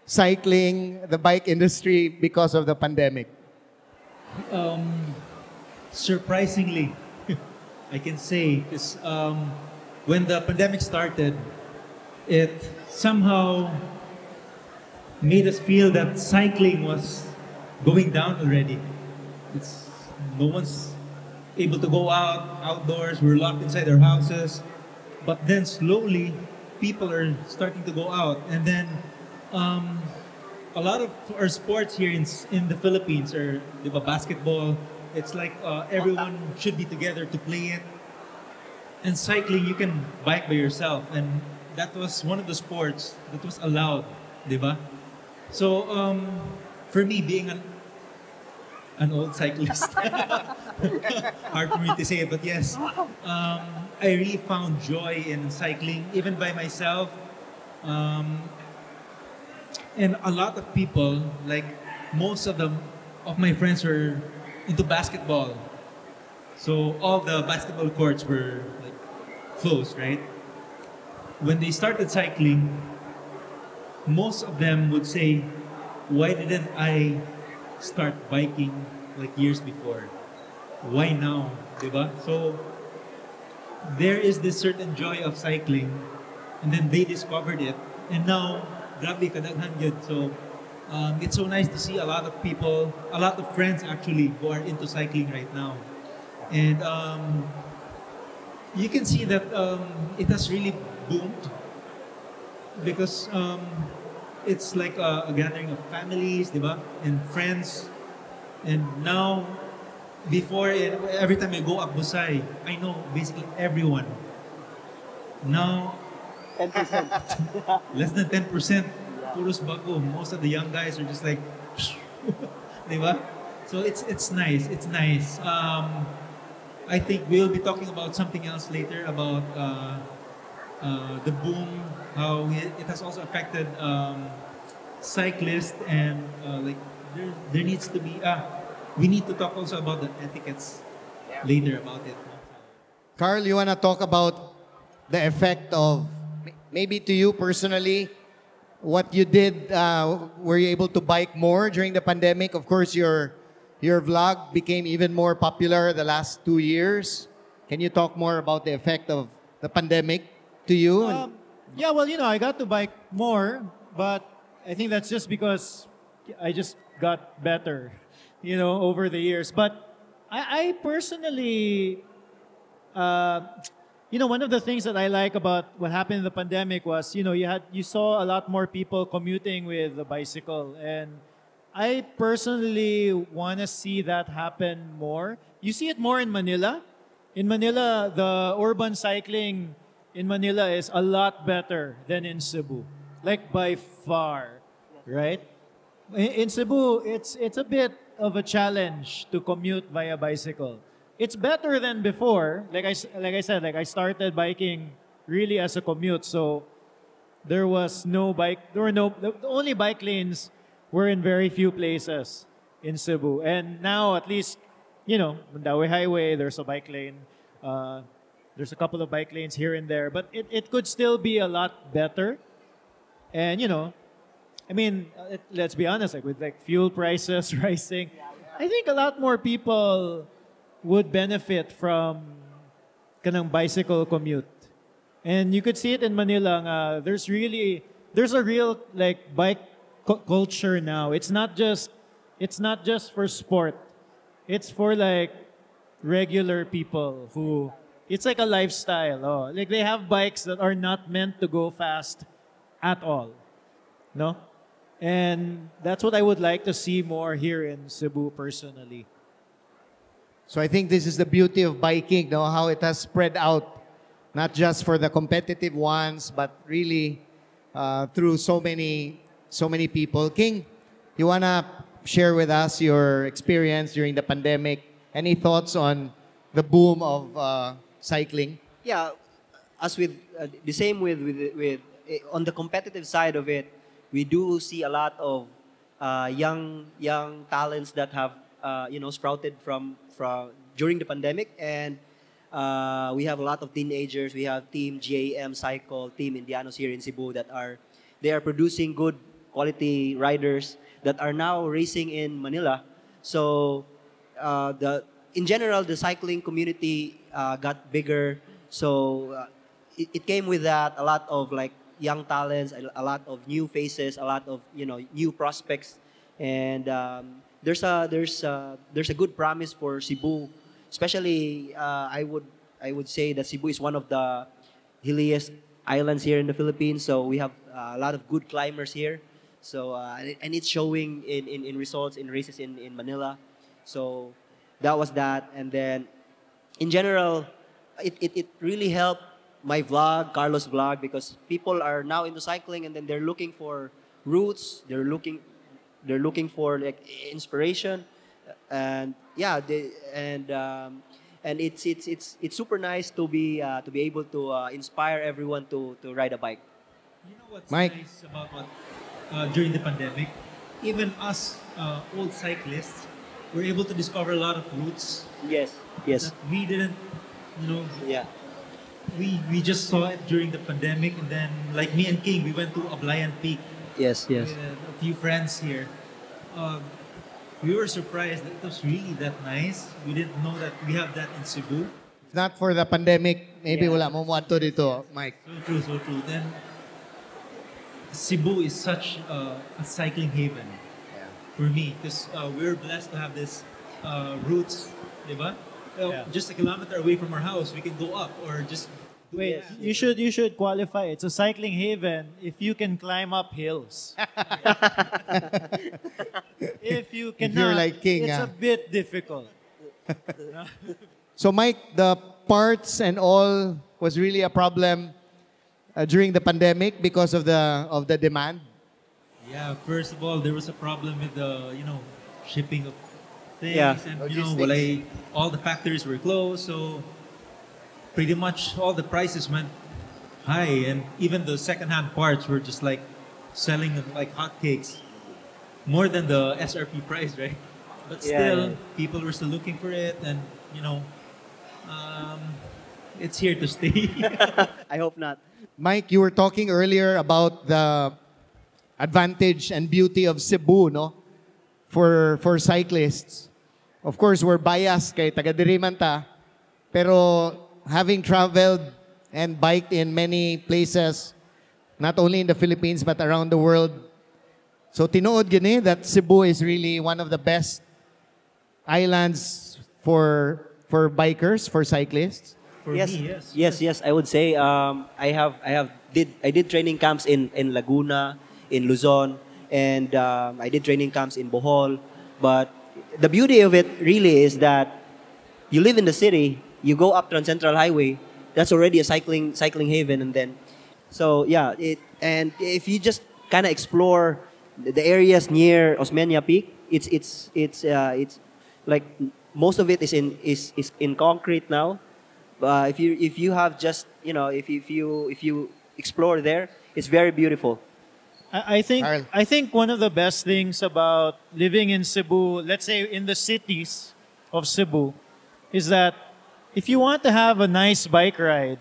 cycling, the bike industry because of the pandemic? Surprisingly, I can say, because when the pandemic started, it somehow made us feel that cycling was going down already. No one's able to go outdoors. We're locked inside our houses. But then slowly, people are starting to go out. And then a lot of our sports here in the Philippines are basketball. It's like everyone should be together to play it. And cycling, you can bike by yourself. And that was one of the sports that was allowed, diba? So for me, being an old cyclist, hard for me to say it, but yes, I really found joy in cycling, even by myself. And a lot of people, like most of my friends were into basketball. So all the basketball courts were like closed, right? When they started cycling, most of them would say, why didn't I start biking like years before? Why now? Diba? So there is this certain joy of cycling, and then they discovered it, and now grabe kadaghan yun. So it's so nice to see a lot of people, a lot of friends actually who are into cycling right now. And you can see that it has really boomed because it's like a gathering of families, diba? And friends. And now, before, every time I go up Busay, I know basically everyone. Now, 10%. less than 10%, puros bago. Most of the young guys are just like, diba? So it's nice. It's nice. I think we'll be talking about something else later about the boom, how it has also affected cyclists, and like there needs to be we need to talk also about the etiquettes later about it. Carl, you want to talk about the effect of, maybe to you personally, what you did? Were you able to bike more during the pandemic? Of course, your vlog became even more popular the last 2 years. Can you talk more about the effect of the pandemic to you? Yeah, well, I got to bike more, but I think that's just because I just got better, over the years. But I personally, one of the things that I like about what happened in the pandemic was, you saw a lot more people commuting with a bicycle, and I personally want to see that happen more. You see it more in Manila. In Manila, the urban cycling in Manila is a lot better than in Cebu, like by far, right? In Cebu, it's a bit of a challenge to commute via bicycle. It's better than before. Like I said, I started biking really as a commute, so there was no bike. The only bike lanes were in very few places in Cebu, and now at least, Mandaue Highway, there's a bike lane. There's a couple of bike lanes here and there, but it could still be a lot better. And let's be honest, with fuel prices rising, I think a lot more people would benefit from kanang bicycle commute. And you could see it in Manila. There's a real bike culture now. It's not just for sport. It's for regular people who, it's like a lifestyle. They have bikes that are not meant to go fast at all. No? And that's what I would like to see more here in Cebu personally. So I think this is the beauty of biking, how it has spread out, not just for the competitive ones, but really through so many people. King, you want to share with us your experience during the pandemic? Any thoughts on the boom of cycling? Yeah, as with the same with on the competitive side of it, we do see a lot of young talents that have sprouted from during the pandemic, and we have a lot of teenagers. We have Team GAM Cycle, Team Indianos here in Cebu that they are producing good quality riders that are now racing in Manila. So in general, the cycling community got bigger. So it came with that a lot of like young talents, a lot of new faces, a lot of new prospects, and there's a good promise for Cebu. Especially, I would say that Cebu is one of the hilliest islands here in the Philippines. So we have a lot of good climbers here. So and it's showing in results in races in Manila. So that was that, and then in general, it really helped my vlog, Carlo's vlog, because people are now into cycling, and then they're looking for routes. They're looking for like inspiration, and yeah, and it's super nice to be able to inspire everyone to ride a bike. You know what's Mike. nice about during the pandemic? Even us old cyclists were able to discover a lot of routes Yes. that we didn't, Yeah. we just saw it during the pandemic, and then like me and King, we went to Ablayan Peak Yes. with a few friends here. We were surprised that it was really that nice. We didn't know that we have that in Cebu. If not for the pandemic, maybe Yeah. wala mo to dito, Mike. So true, so true. Then Cebu is such a cycling haven for me, because we're blessed to have this routes, diba? Yeah. Just a kilometer away from our house, we can go up or just Wait, you should qualify. It's a cycling haven if you can climb up hills. If you cannot, you're like King, it's ah. a bit difficult. So Mike, the parts and all was really a problem during the pandemic because of the demand. Yeah, first of all, there was a problem with the shipping of things, Yeah. and Logistics. all the factories were closed, so pretty much all the prices went high, and even the second-hand parts were just like selling like hotcakes, more than the SRP price, right? But Yeah, still, yeah. people were still looking for it, and it's here to stay. I hope not. Mike, you were talking earlier about the advantage and beauty of Cebu, no? For cyclists. Of course, we're biased kay taga diri man ta. Pero having traveled and biked in many places, not only in the Philippines but around the world, so tinuod gini that Cebu is really one of the best islands for bikers, for cyclists. For Yes, me, yes. yes. I would say I did training camps in Laguna, in Luzon, and I did training camps in Bohol. But the beauty of it really is that you live in the city, you go up Trans Central Highway, that's already a cycling haven, and then so yeah, and if you just kind of explore the areas near Osmeña Peak, it's like most of it is in concrete now. If you have just if you explore there, it's very beautiful. I Carl. think one of the best things about living in Cebu, let's say in the cities of Cebu, is that if you want to have a nice bike ride,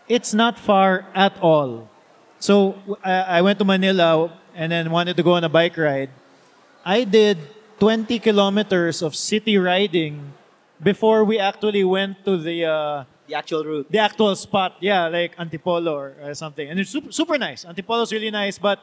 it's not far at all. So I went to Manila and then wanted to go on a bike ride. I did 20 kilometers of city riding before we actually went to the actual route. the actual spot. Yeah, like Antipolo or something. And it's super nice. Antipolo's really nice, but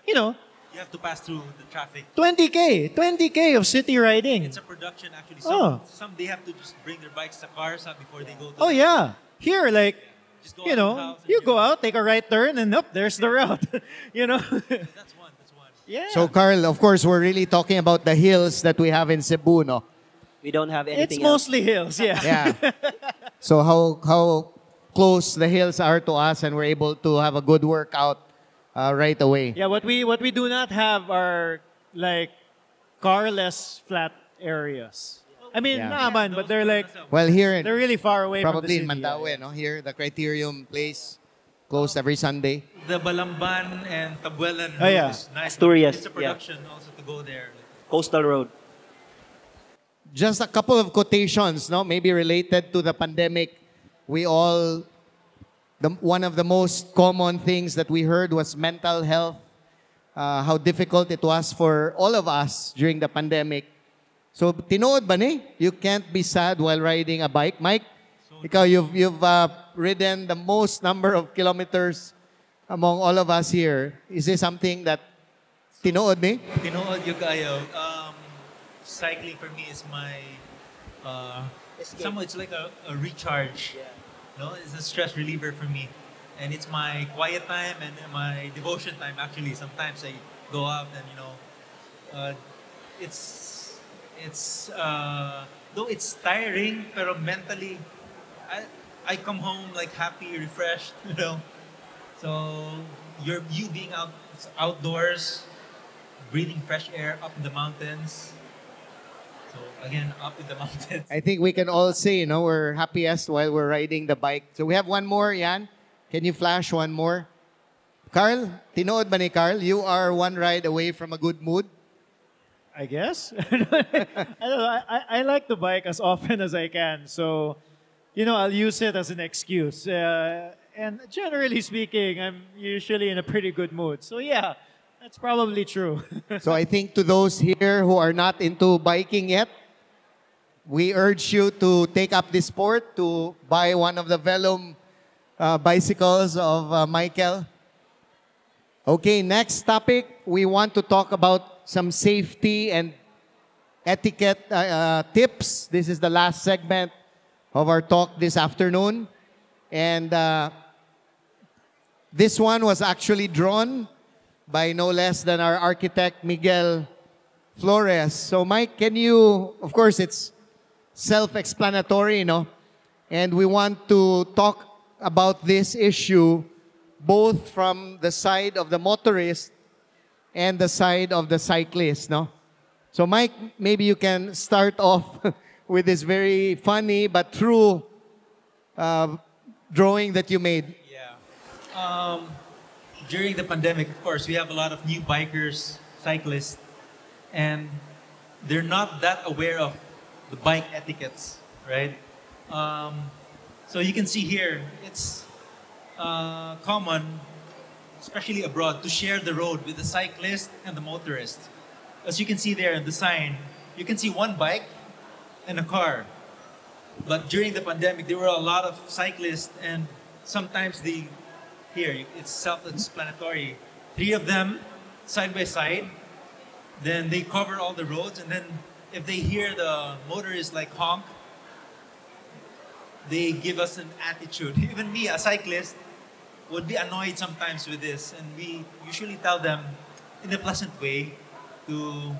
You have to pass through the traffic. 20K of city riding. It's a production actually. Oh. Some they have to just bring their bikes to cars before they go to Oh yeah. Here, like, Just go out of the house and you go out, take a right turn, and up, there's the route. That's one. Yeah. So Carl, of course, we're really talking about the hills that we have in Cebu, no? We don't have it's anything else. mostly hills, yeah. Yeah. So how close the hills are to us, and we're able to have a good workout right away. Yeah, what we do not have are like carless flat areas. Well, I mean, Yeah. naman, but they're like, Well, here they're really far away probably in from the city. Mandaue, no? Here, the Criterium place closed every Sunday. The Balamban and Tabuelan Oh, yeah. is nice. Asturias, It's a yeah. production also to go there. Coastal Road. Just a couple of quotations, no? Maybe related to the pandemic. We all, one of the most common things that we heard was mental health. How difficult it was for all of us during the pandemic. So, tinood ba ni? You can't be sad while riding a bike. Mike, ikaw, you've ridden the most number of kilometers among all of us here. Is this something that tinood ni? Tinood yung kayo. Cycling for me is my somehow it's like a recharge. Yeah. No, it's a stress reliever for me, and it's my quiet time and my devotion time. Actually, sometimes I go out and it's though it's tiring, pero mentally, I come home like happy, refreshed. So you being outdoors, breathing fresh air up in the mountains. So again, up in the mountains. I think we can all say, we're happiest while we're riding the bike. So we have one more, Yan. Can you flash one more? Carl, tinood ba ni Carl? You are one ride away from a good mood. I guess. I don't know. I like the bike as often as I can. So, I'll use it as an excuse. And generally speaking, I'm usually in a pretty good mood. So yeah, that's probably true. So I think to those here who are not into biking yet, we urge you to take up this sport, to buy one of the Velo bicycles of Michael. Okay, next topic, we want to talk about some safety and etiquette tips. This is the last segment of our talk this afternoon. And this one was actually drawn by no less than our architect, Miguel Flores. So Mike, can you, of course it's self-explanatory, and we want to talk about this issue both from the side of the motorist and the side of the cyclist, So Mike, maybe you can start off with this very funny but true drawing that you made. Yeah. During the pandemic, of course, we have a lot of new bikers, cyclists, and they're not that aware of the bike etiquettes, right? So you can see here, it's common, especially abroad, to share the road with the cyclist and the motorist. As you can see there in the sign, you can see one bike and a car. But during the pandemic, there were a lot of cyclists, and sometimes here, it's self-explanatory. 3 of them, side by side, then they cover all the roads, and then if they hear the motorist like honk, they give us an attitude. Even me, a cyclist, would be annoyed sometimes with this, and we usually tell them in a pleasant way to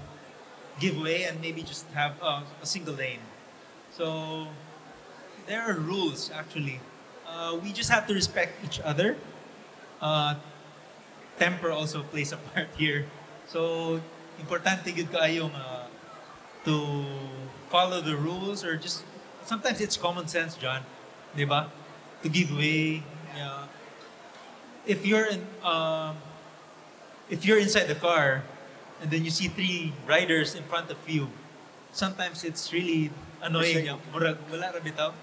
give way and maybe just have a single lane. So there are rules actually. We just have to respect each other. Temper also plays a part here. So importante gud kaayong to follow the rules, or just sometimes it's common sense, John, di ba? To give way. Yeah. If you're inside the car and then you see 3 riders in front of you, sometimes it's really annoying. Murag wala ra bitaw,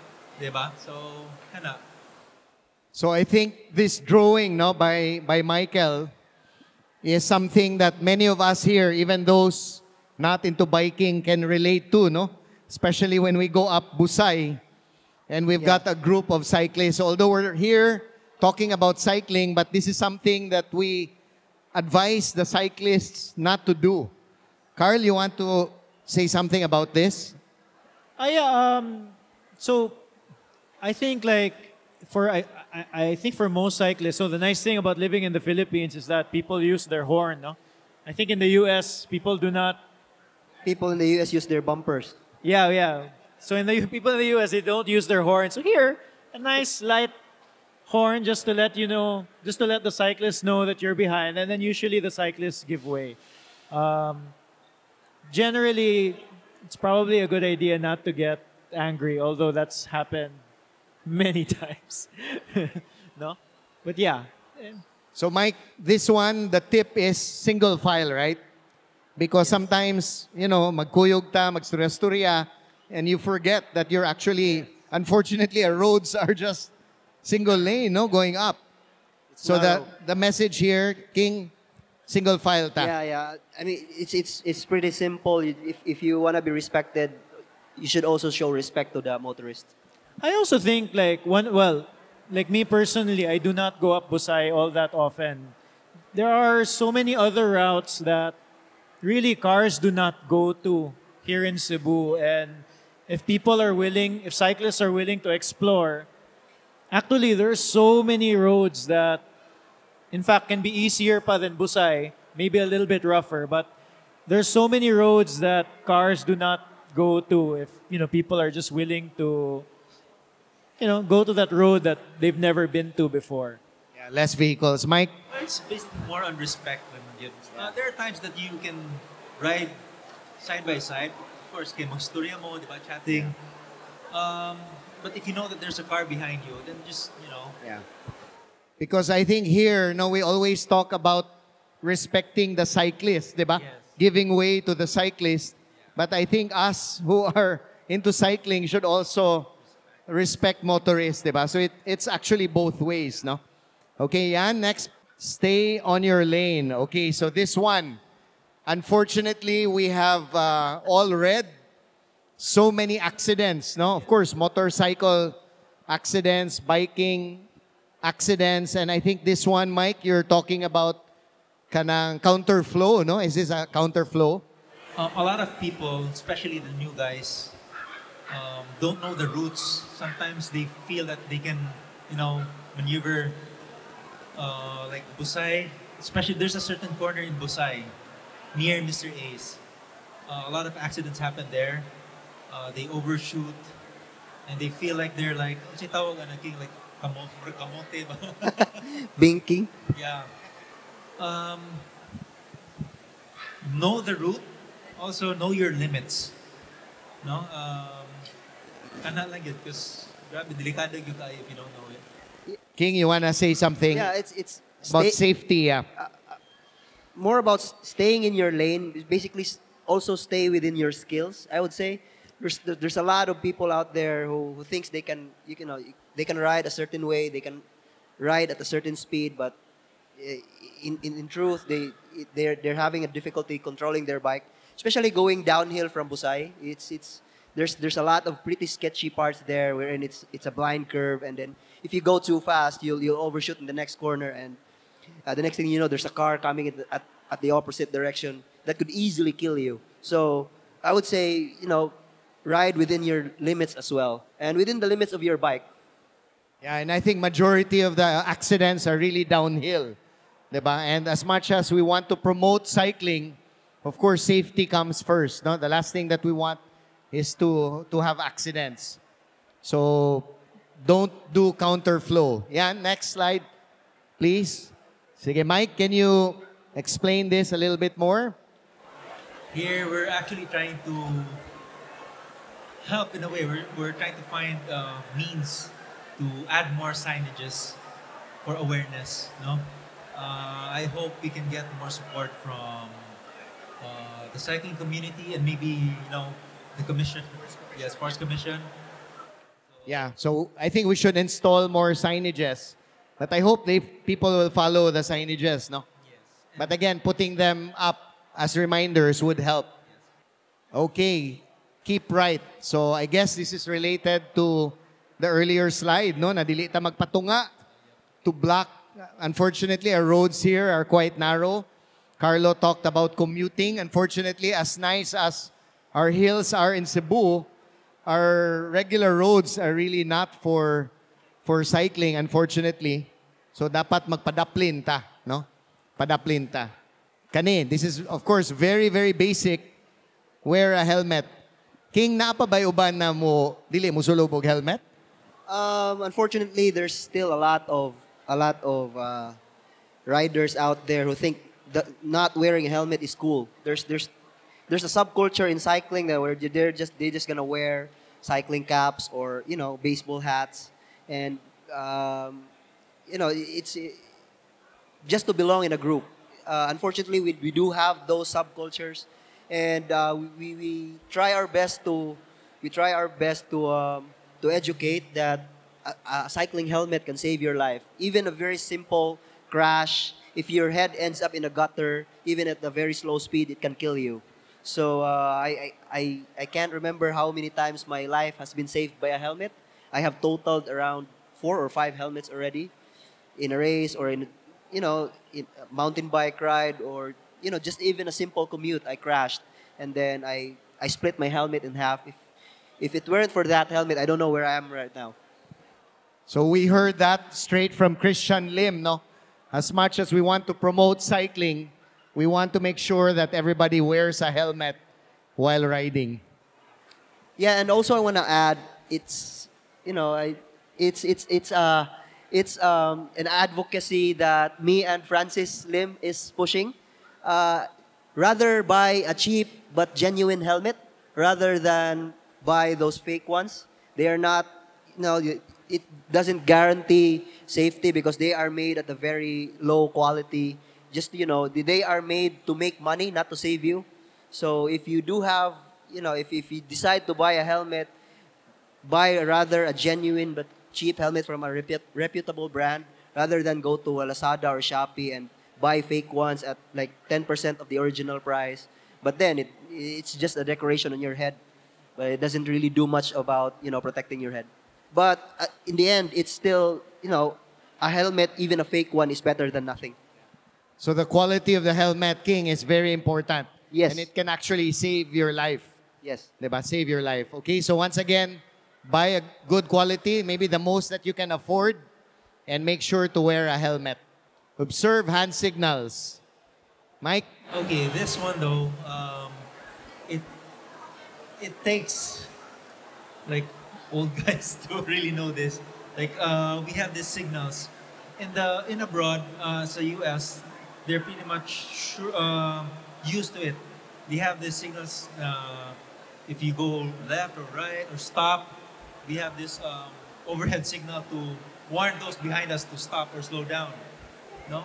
di ba? So kana. So I think this drawing by Michael is something that many of us here, even those not into biking, can relate to, especially when we go up Busay and we've got a group of cyclists. Although we're here talking about cycling, but this is something that we advise the cyclists not to do. Carl, you want to say something about this? So I think I think for most cyclists, so the nice thing about living in the Philippines is that people use their horn, I think in the US, people do not. People in the US use their bumpers. Yeah. So people in the US, they don't use their horn. So here, a nice light horn just to let just to let the cyclists know that you're behind, and then usually the cyclists give way. Generally, it's probably a good idea not to get angry, although that's happened many times. No? But yeah. So Mike, this one, the tip is single file, right? Because sometimes, you know, magkuyog ta, magsturya-sturya, and you forget that you're actually, unfortunately, our roads are just single lane, no, going up. So the message here, King, single file ta. Yeah. I mean, it's pretty simple. If you want to be respected, you should also show respect to the motorist. I also think like like me personally, I do not go up Busay all that often. There are so many other routes that really cars do not go to here in Cebu, and if cyclists are willing to explore, actually there's so many roads that in fact can be easier pa than Busay, maybe a little bit rougher, but there's so many roads that cars do not go to if, you know, people are just willing to, you know, go to that road that they've never been to before. Yeah, less vehicles. Mike? It's basically more on respect than yun. There are times that you can ride side by side. Of course, kay magstorya mo, di ba, chatting. But if you know that there's a car behind you, then just, you know. Yeah. Because I think here, no, we always talk about respecting the cyclist, di ba? Yes. Giving way to the cyclist. But I think us who are into cycling should also respect motorists, di ba? So it's actually both ways, no? Okay, yan. Next, stay on your lane. Okay, so this one, unfortunately, we have all read so many accidents, no? Of course, motorcycle accidents, biking accidents, and I think this one, Mike, you're talking about kanang counterflow, no? Is this a counterflow? A lot of people, especially the new guys, don't know the routes. Sometimes they feel that they can, you know, maneuver like Busay. Especially there's a certain corner in Busay near Mr. A's. A lot of accidents happen there. They overshoot and they feel like they're like, kasi tawag na naging like kamote ba? Binking. Yeah. Know the route. Also know your limits. No? Kana lang yun because grabe, delikado yung tayo if you don't know it. King, you wanna say something Yeah, it's about safety? Yeah. more about staying in your lane. Basically, also stay within your skills. I would say there's a lot of people out there who thinks they can they can ride a certain way, they can ride at a certain speed, but in truth they're having a difficulty controlling their bike, especially going downhill from Busay. There's a lot of pretty sketchy parts there wherein it's a blind curve, and then if you go too fast, you'll overshoot in the next corner, and the next thing you know, there's a car coming at the opposite direction that could easily kill you. So I would say, ride within your limits as well, and within the limits of your bike. Yeah, and I think majority of the accidents are really downhill, diba? And as much as we want to promote cycling, of course, safety comes first. No, the last thing that we want is to have accidents. So don't do counterflow. Yeah, next slide, please. Sige, Mike, can you explain this a little bit more? Here, we're actually trying to help in a way. We're trying to find means to add more signages for awareness. No, I hope we can get more support from the cycling community and maybe the commission, Sports Commission. Yeah, so I think we should install more signages. But I hope people will follow the signages, no? Yes. But again, putting them up as reminders would help. Okay, keep right. So I guess this is related to the earlier slide, no? Nadili ta magpatunga to block. Unfortunately, our roads here are quite narrow. Carlo talked about commuting. Unfortunately, as nice as our hills are in Cebu, our regular roads are really not for cycling, unfortunately. So dapat magpadaplin ta, no? Padaplin ta. Kani, this is of course very very basic. Wear a helmet. King, naapa ba uban na mo dili mo sulog og helmet? Unfortunately, there's still a lot of riders out there who think that not wearing a helmet is cool. There's there's a subculture in cycling that where they just gonna wear cycling caps or baseball hats, and it's just to belong in a group. Unfortunately, we do have those subcultures, and we try our best to educate that a cycling helmet can save your life. Even a very simple crash, if your head ends up in a gutter, even at a very slow speed, it can kill you. So I can't remember how many times my life has been saved by a helmet. I have totaled around 4 or 5 helmets already in a race or in a mountain bike ride, or just even a simple commute. I crashed, and then I split my helmet in half. If it weren't for that helmet, I don't know where I am right now. So we heard that straight from Kristiane Lim, no? As much as we want to promote cycling, we want to make sure that everybody wears a helmet while riding. Yeah, and also I want to add, it's an advocacy that me and Francis Lim is pushing. Rather buy a cheap but genuine helmet rather than buy those fake ones. They are not, it doesn't guarantee safety because they are made at a very low quality. Just, they are made to make money, not to save you. So if you do have, if you decide to buy a helmet, buy rather a genuine but cheap helmet from a reputable brand rather than go to a Lazada or Shopee and buy fake ones at like 10% of the original price. But then it's just a decoration on your head. But it doesn't really do much about, protecting your head. But in the end, it's still, a helmet, even a fake one, is better than nothing. So the quality of the helmet, King, is very important. Yes. And it can actually save your life. Yes. Diba? Save your life. Okay, so once again, buy a good quality, maybe the most that you can afford, and make sure to wear a helmet. Observe hand signals. Mike? Okay, this one though, it takes like old guys to really know this. Like we have these signals in abroad, so US, they're pretty much used to it. They have these signals. If you go left or right or stop, we have this overhead signal to warn those behind us to stop or slow down. No,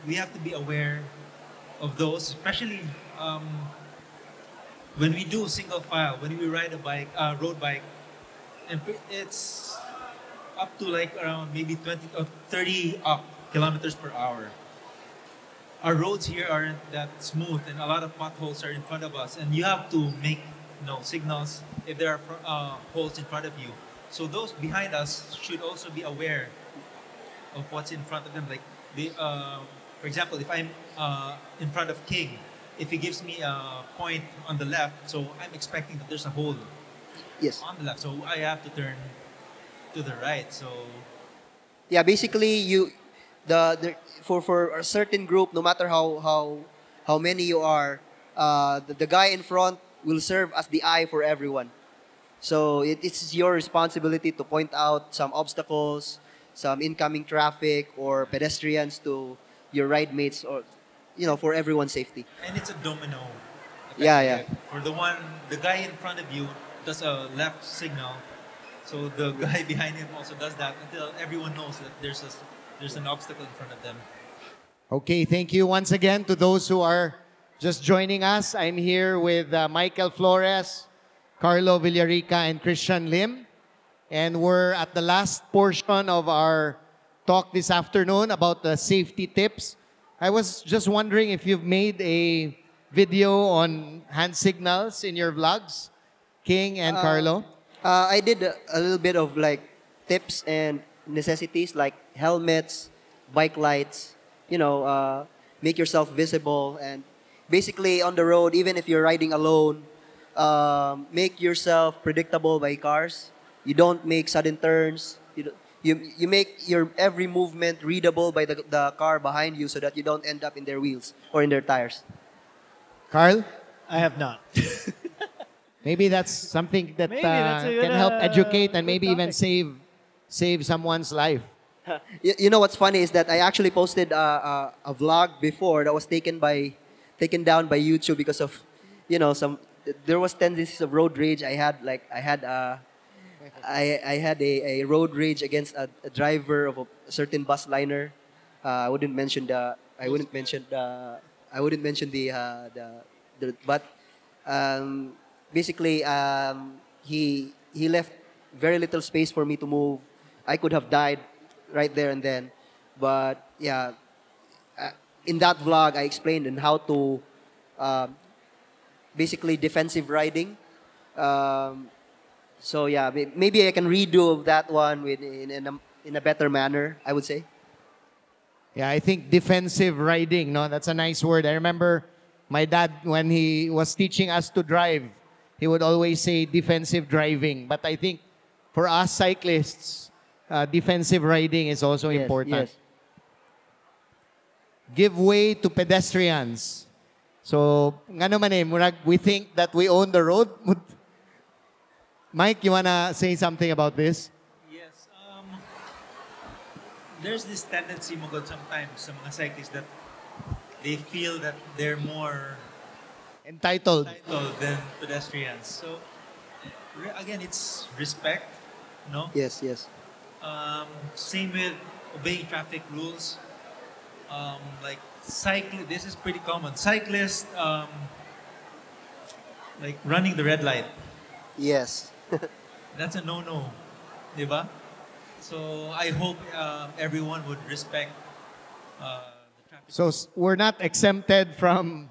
we have to be aware of those, especially when we do single file, when we ride a bike, road bike, and it's up to like around maybe 20 or 30 kilometers per hour. Our roads here aren't that smooth, and a lot of potholes are in front of us, and you have to make signals if there are holes in front of you. So those behind us should also be aware of what's in front of them. Like they, for example, if I'm in front of King, if he gives me a point on the left, so I'm expecting that there's a hole. Yes. On the left, so I have to turn to the right. So yeah, basically for a certain group, no matter how many you are, the guy in front will serve as the eye for everyone. So it's your responsibility to point out some obstacles, some incoming traffic or pedestrians to your ride mates, or for everyone's safety. And it's a domino effect. Yeah. For the guy in front of you does a left signal, so the guy behind him also does that until everyone knows that there's an obstacle in front of them. Okay, thank you once again to those who are just joining us. I'm here with Michael Flores, Carlo Villarica, and Kristiane Lim. And we're at the last portion of our talk this afternoon about the safety tips. I was just wondering if you've made a video on hand signals in your vlogs, King and Carlo. I did a little bit of like tips and necessities like helmets, bike lights, make yourself visible, and basically on the road, even if you're riding alone, make yourself predictable by cars. You don't make sudden turns. You make your every movement readable by the car behind you so that you don't end up in their wheels or in their tires. Carl? I have not. Maybe that's something that Maybe that's a good, can help educate and good maybe even topic. save someone's life. You know what's funny is that I actually posted a vlog before that was taken down by YouTube because of you know, there was tendencies of road rage. I had a road rage against a driver of a certain bus liner. I wouldn't mention the. I wouldn't mention the. I wouldn't mention the. But basically, he left very little space for me to move. I could have died right there and then. But yeah, in that vlog, I explained on how to basically defensive riding. So yeah, maybe I can redo that one in a better manner, I would say. Yeah, I think defensive riding, no, that's a nice word. I remember my dad, when he was teaching us to drive, he would always say defensive driving. But I think for us cyclists, defensive riding is also Yes, important. yes. Give way to pedestrians. So, ngano man eh, murag, we think that we own the road. Mike, you wanna say something about this? Yes. There's this tendency mo God sometimes sa mga cyclists that they feel that they're more Entitled. entitled than pedestrians. So again, it's respect, no? Yes, yes. Same with obeying traffic rules. Like this is pretty common. Cyclists, like running the red light. Yes. That's a no-no, di ba? So I hope everyone would respect the traffic. So we're not exempted from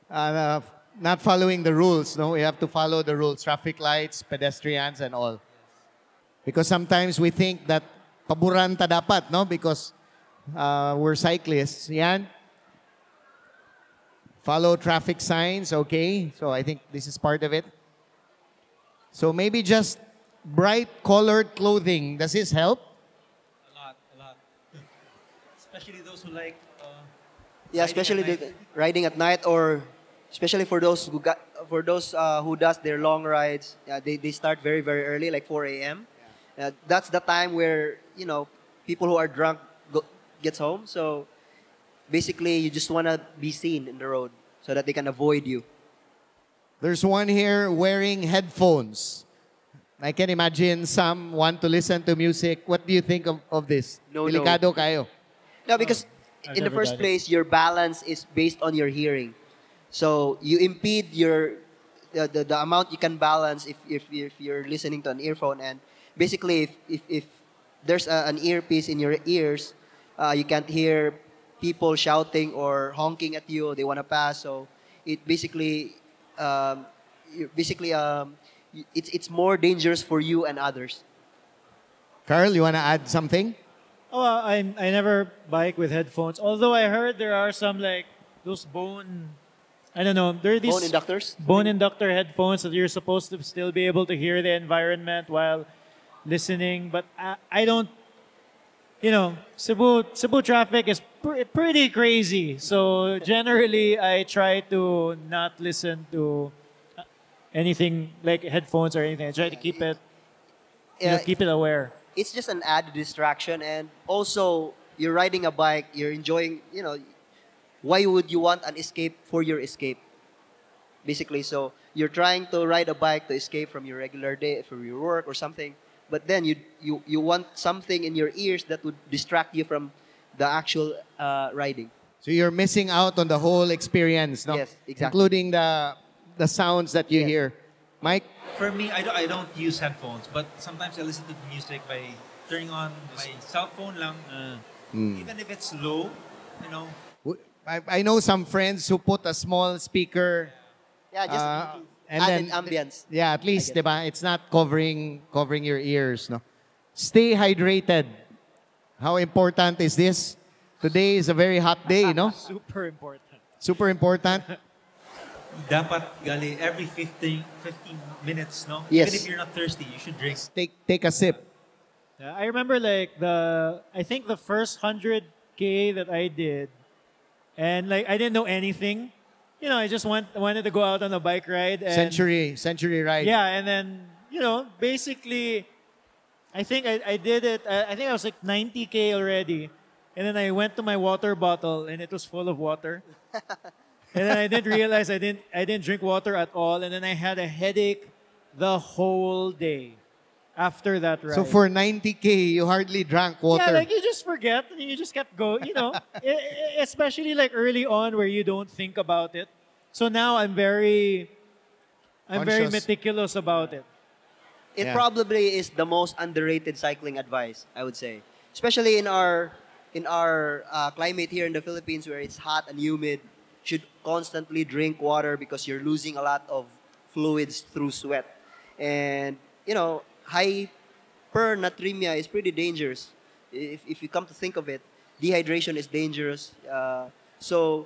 not following the rules. No, we have to follow the rules, traffic lights, pedestrians, and all. Because sometimes we think that paboran ta dapat, no? Because we're cyclists. Yan. Follow traffic signs, okay? So I think this is part of it. So maybe just bright colored clothing. Does this help? A lot. Especially those who like. Yeah, Riding especially at night. riding at night, or especially for those who does their long rides. Yeah, they start very very early, like 4 a.m. That's the time where people who are drunk gets home. So basically, you just want to be seen in the road so that they can avoid you. There's one here wearing headphones. I can imagine some want to listen to music. What do you think of this? No. Delikado kayo. No, because I've in the never first done it. place, your balance is based on your hearing. So you impede the amount you can balance if you're listening to an earphone. And basically, if there's an earpiece in your ears, you can't hear people shouting or honking at you. They want to pass. So it basically, it's more dangerous for you and others. Carl, you want to add something? Oh, I never bike with headphones. Although I heard there are some like those I don't know. There are these Bone inductors. bone inductor headphones that you're supposed to still be able to hear the environment while listening. But I don't. Cebu traffic is pretty crazy. So generally, I try to not listen to anything like headphones or anything. I try to keep it, keep it aware. It's just an added distraction, and also you're riding a bike, you're enjoying, why would you want an escape for your escape? Basically, so you're trying to ride a bike to escape from your regular day, from your work or something, but then you want something in your ears that would distract you from the actual riding. So you're missing out on the whole experience, no? Yes, exactly. Including the sounds that you Yes. hear. Mike? For me, I don't use headphones, but sometimes I listen to the music by turning on my cell phone lang. Even if it's low, I know some friends who put a small speaker. Yeah, just and added then ambience. Yeah, at least, I guess. diba? It's not covering your ears, no. Stay hydrated. How important is this? Today is a very hot day, no? Super important. Super important. dapat gali every 15 minutes, no? Yes. Even if you're not thirsty, you should drink. Take a sip. Yeah, I remember like I think the first 100K that I did, and like I didn't know anything. I just wanted to go out on a bike ride. And, Century ride. Yeah, and then basically, I think I did it. I think I was like 90K already, and then I went to my water bottle, and it was full of water. And then I didn't realize I didn't drink water at all. And then I had a headache the whole day after that ride. So for 90K, you hardly drank water. Yeah, like you just forget and you just kept going, especially like early on where you don't think about it. So now I'm very Conscious. meticulous about it. It Yeah. probably is the most underrated cycling advice, I would say. Especially in our climate here in the Philippines where it's hot and humid. Should constantly drink water because you're losing a lot of fluids through sweat. And, hypernatremia is pretty dangerous. If you come to think of it, dehydration is dangerous. So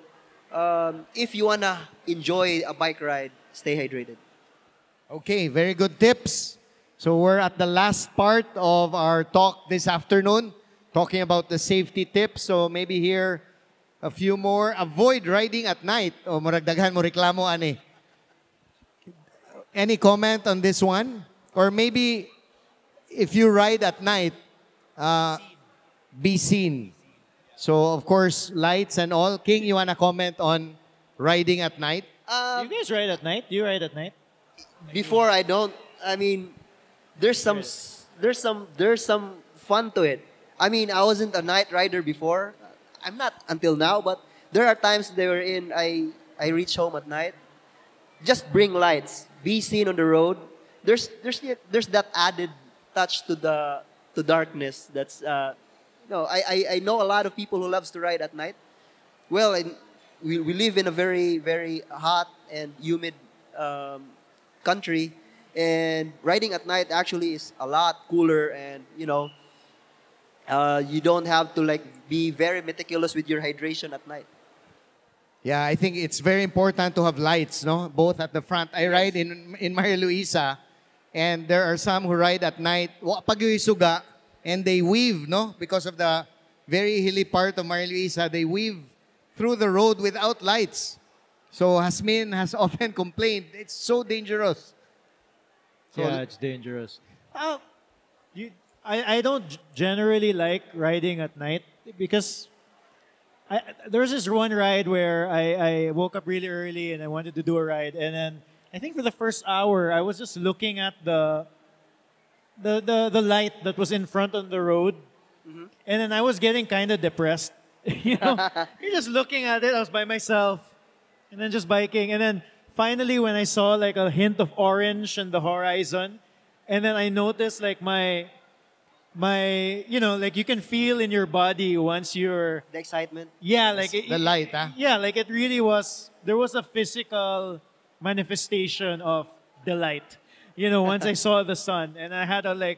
if you want to enjoy a bike ride, stay hydrated. Okay, very good tips. So we're at the last part of our talk this afternoon, talking about the safety tips. So maybe here, a few more. Avoid riding at night. O muragdaghan mo reklamo, ani. Any comment on this one? Or maybe if you ride at night, be seen. So of course, lights and all. King, you wanna comment on riding at night? Do you guys ride at night? Do you ride at night? Before I don't. I mean, there's some fun to it. I mean, I wasn't a night rider before. I'm not until now, but there are times I reach home at night. Just bring lights. Be seen on the road. There's that added touch to darkness. That's I know a lot of people who loves to ride at night. Well, we live in a very, very hot and humid country, and riding at night actually is a lot cooler, and you don't have to be very meticulous with your hydration at night. Yeah, I think it's very important to have lights, no? Both at the front. I ride in Maria Luisa, and there are some who ride at night. Pag yung suga, and they weave, no? Because of the very hilly part of Maria Luisa, they weave through the road without lights. So Hasmin has often complained, it's so dangerous. So, Yeah, it's dangerous. I don't generally like riding at night because there was this one ride where I woke up really early and I wanted to do a ride, and then I think for the first hour I was just looking at the light that was in front on the road, and then I was getting kind of depressed. You're just looking at it. I was by myself, and then just biking, and then finally when I saw like a hint of orange on the horizon, and then I noticed like my like you can feel in your body once you're The excitement. yeah like the light, huh? yeah, like it really was, there was a physical manifestation of delight. Once I saw the sun and I had a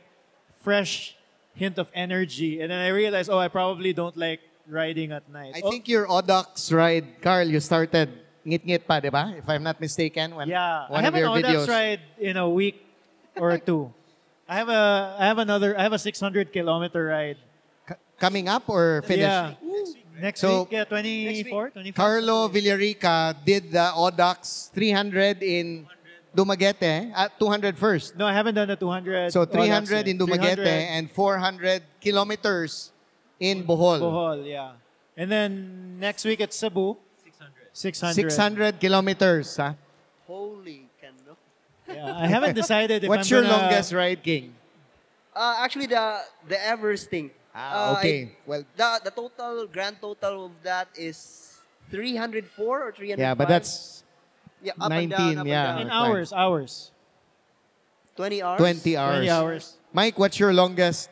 fresh hint of energy, and then I realized, I probably don't like riding at night. I think your Audax ride, Carl, you started ngit-ngit pa, di ba? If I'm not mistaken, one I of have an your Audax videos. ride in a week or two. I have a 600-kilometer ride. Coming up or finished? Yeah. Next So, week, 24, 25. Carlo Villarica did the Audax 300 in Dumaguete, at 200 first. No, I haven't done the 200. So 300 Audax in Dumaguete 300 and 400 kilometers in Bohol. Bohol, yeah. And then next week at Cebu, 600. 600 kilometers. Huh? Holy cano. Yeah, I haven't decided if What's I'm your gonna, longest ride, King? Actually, the Everest thing. Okay. Well, The grand total of that is 304 or 305. yeah, but that's up and 19, down, up and yeah. down. in hours. 20 hours. 20 hours. 20 hours. Mike, what's your longest?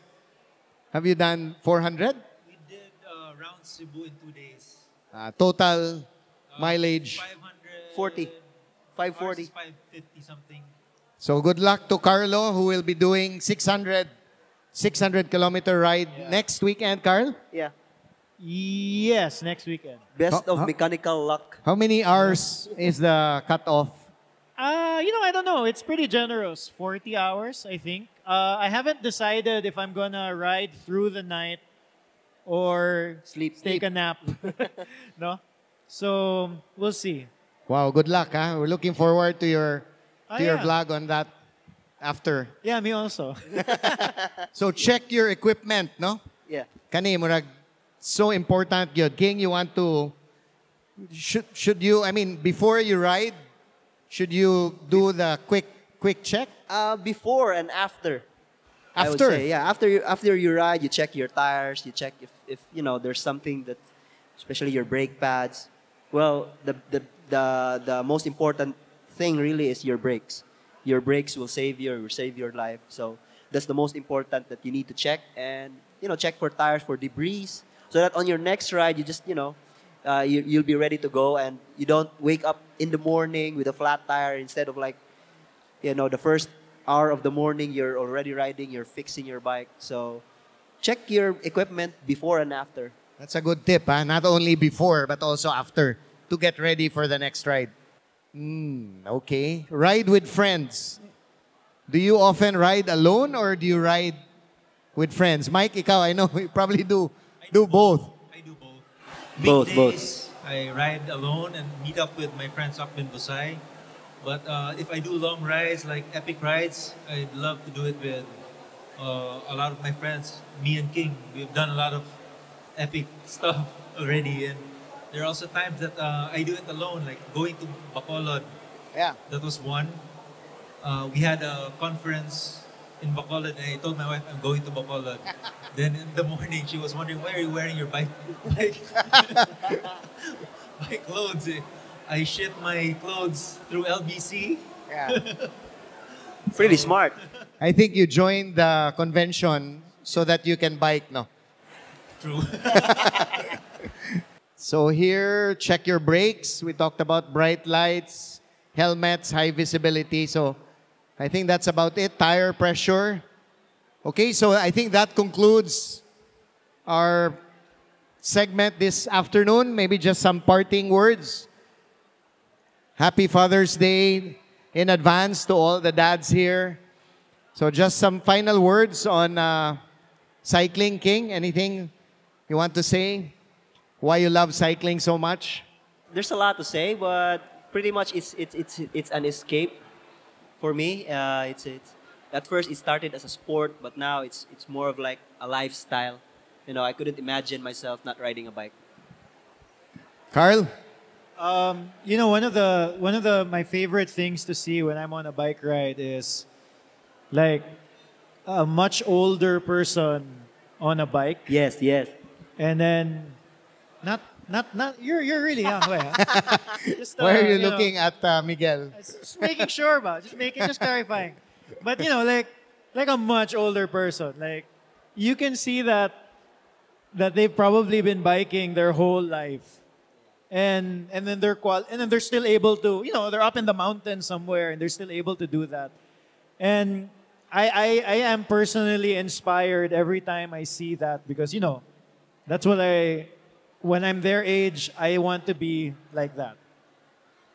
Have you done 400? We did around Cebu in 2 days. Total mileage. 500. 540. 550 something. So good luck to Carlo, who will be doing 600 kilometer ride next weekend, Carl. Yeah. Yes, next weekend. Best of Huh? mechanical luck. How many hours is the cutoff? I don't know. It's pretty generous. 40 hours, I think. I haven't decided if I'm gonna ride through the night or take a nap. No? So, we'll see. Wow, good luck, huh? We're looking forward to your Yeah. vlog on that after. Yeah, me also. So check your equipment, no? Yeah. Kani murag so important yun. King, you want to Should you, I mean, before you ride, should you do the quick check? Before and after. I would After? say, yeah, after you ride, you check your tires, you check if you know there's something that, especially your brake pads. Well, the most important thing really is your brakes. Your brakes will save your life. So that's the most important that you need to check, and check for tires, for debris, so that on your next ride you just you'll be ready to go, and you don't wake up in the morning with a flat tire instead of like the first hour of the morning you're already riding, you're fixing your bike. So check your equipment before and after. That's a good tip, huh? Not only before, but also after to get ready for the next ride. Okay. Ride with friends. Do you often ride alone or do you ride with friends? Mike, ikaw, I know you probably do both. I do both. Both. Weekdays, I ride alone and meet up with my friends up in Busai. But if I do long rides, like epic rides, I'd love to do it with a lot of my friends. Me and King, we've done a lot of epic stuff already. And there are also times that I do it alone, like going to Bacolod. Yeah. That was one. We had a conference in Bacolod, and I told my wife I'm going to Bacolod. Then in the morning, she was wondering, why are you wearing your bike clothes? I shipped my clothes through LBC. Yeah. Pretty smart. I think you joined the convention so that you can bike, no? True. So here, check your brakes. We talked about bright lights, helmets, high visibility. So I think that's about it. Tire pressure. Okay, so I think that concludes our segment this afternoon. Maybe just some parting words. Happy Father's Day in advance to all the dads here. So just some final words on cycling, King. Anything you want to say? Why you love cycling so much? There's a lot to say, but pretty much it's an escape for me. It's at first it started as a sport, but now it's more of like a lifestyle. I couldn't imagine myself not riding a bike. Carl? One of the my favorite things to see when I'm on a bike ride is like a much older person on a bike. Yes. And then not you're really young, huh? Just, Why are you looking at Miguel? Just making sure about, just clarifying. But like a much older person, like you can see that they've probably been biking their whole life. And then they're still able to, they're up in the mountains somewhere and they're still able to do that. And I am personally inspired every time I see that, because that's what when I'm their age, I want to be like that.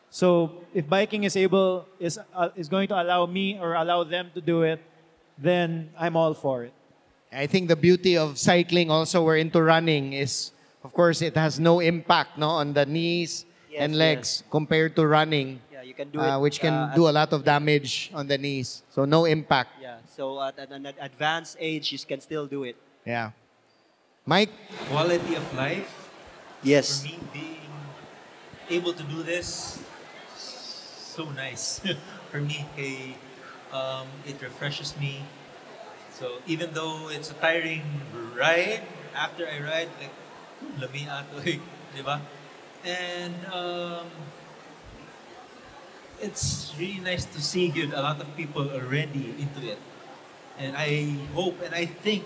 So if biking is going to allow me or allow them to do it, then I'm all for it. I think the beauty of cycling, also we're into running, is of course it has no impact on the knees and legs compared to running. Yeah, you can do it, which can do a lot of damage on the knees. So no impact. Yeah, so at an advanced age, you can still do it. Yeah. Mike? Quality of life. Yes. For me, being able to do this, so nice. For me, it refreshes me. So even though it's a tiring ride, after I ride, like, lami ato, diba? And it's really nice to see a lot of people already into it. And I hope and I think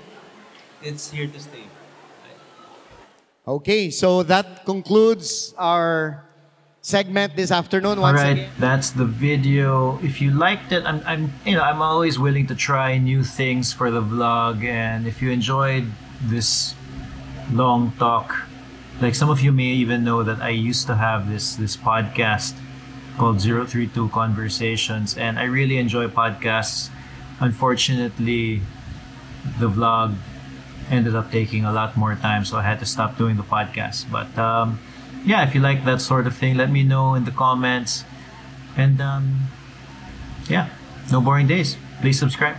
it's here to stay. Okay, so that concludes our segment this afternoon. All Once right, again. that's the video. If you liked it, I'm always willing to try new things for the vlog, and if you enjoyed this long talk, like some of you may even know that I used to have this podcast called 032 Conversations, and I really enjoy podcasts. Unfortunately, the vlog ended up taking a lot more time, so I had to stop doing the podcast. But yeah, if you like that sort of thing, let me know in the comments. And yeah, no boring days. Please subscribe.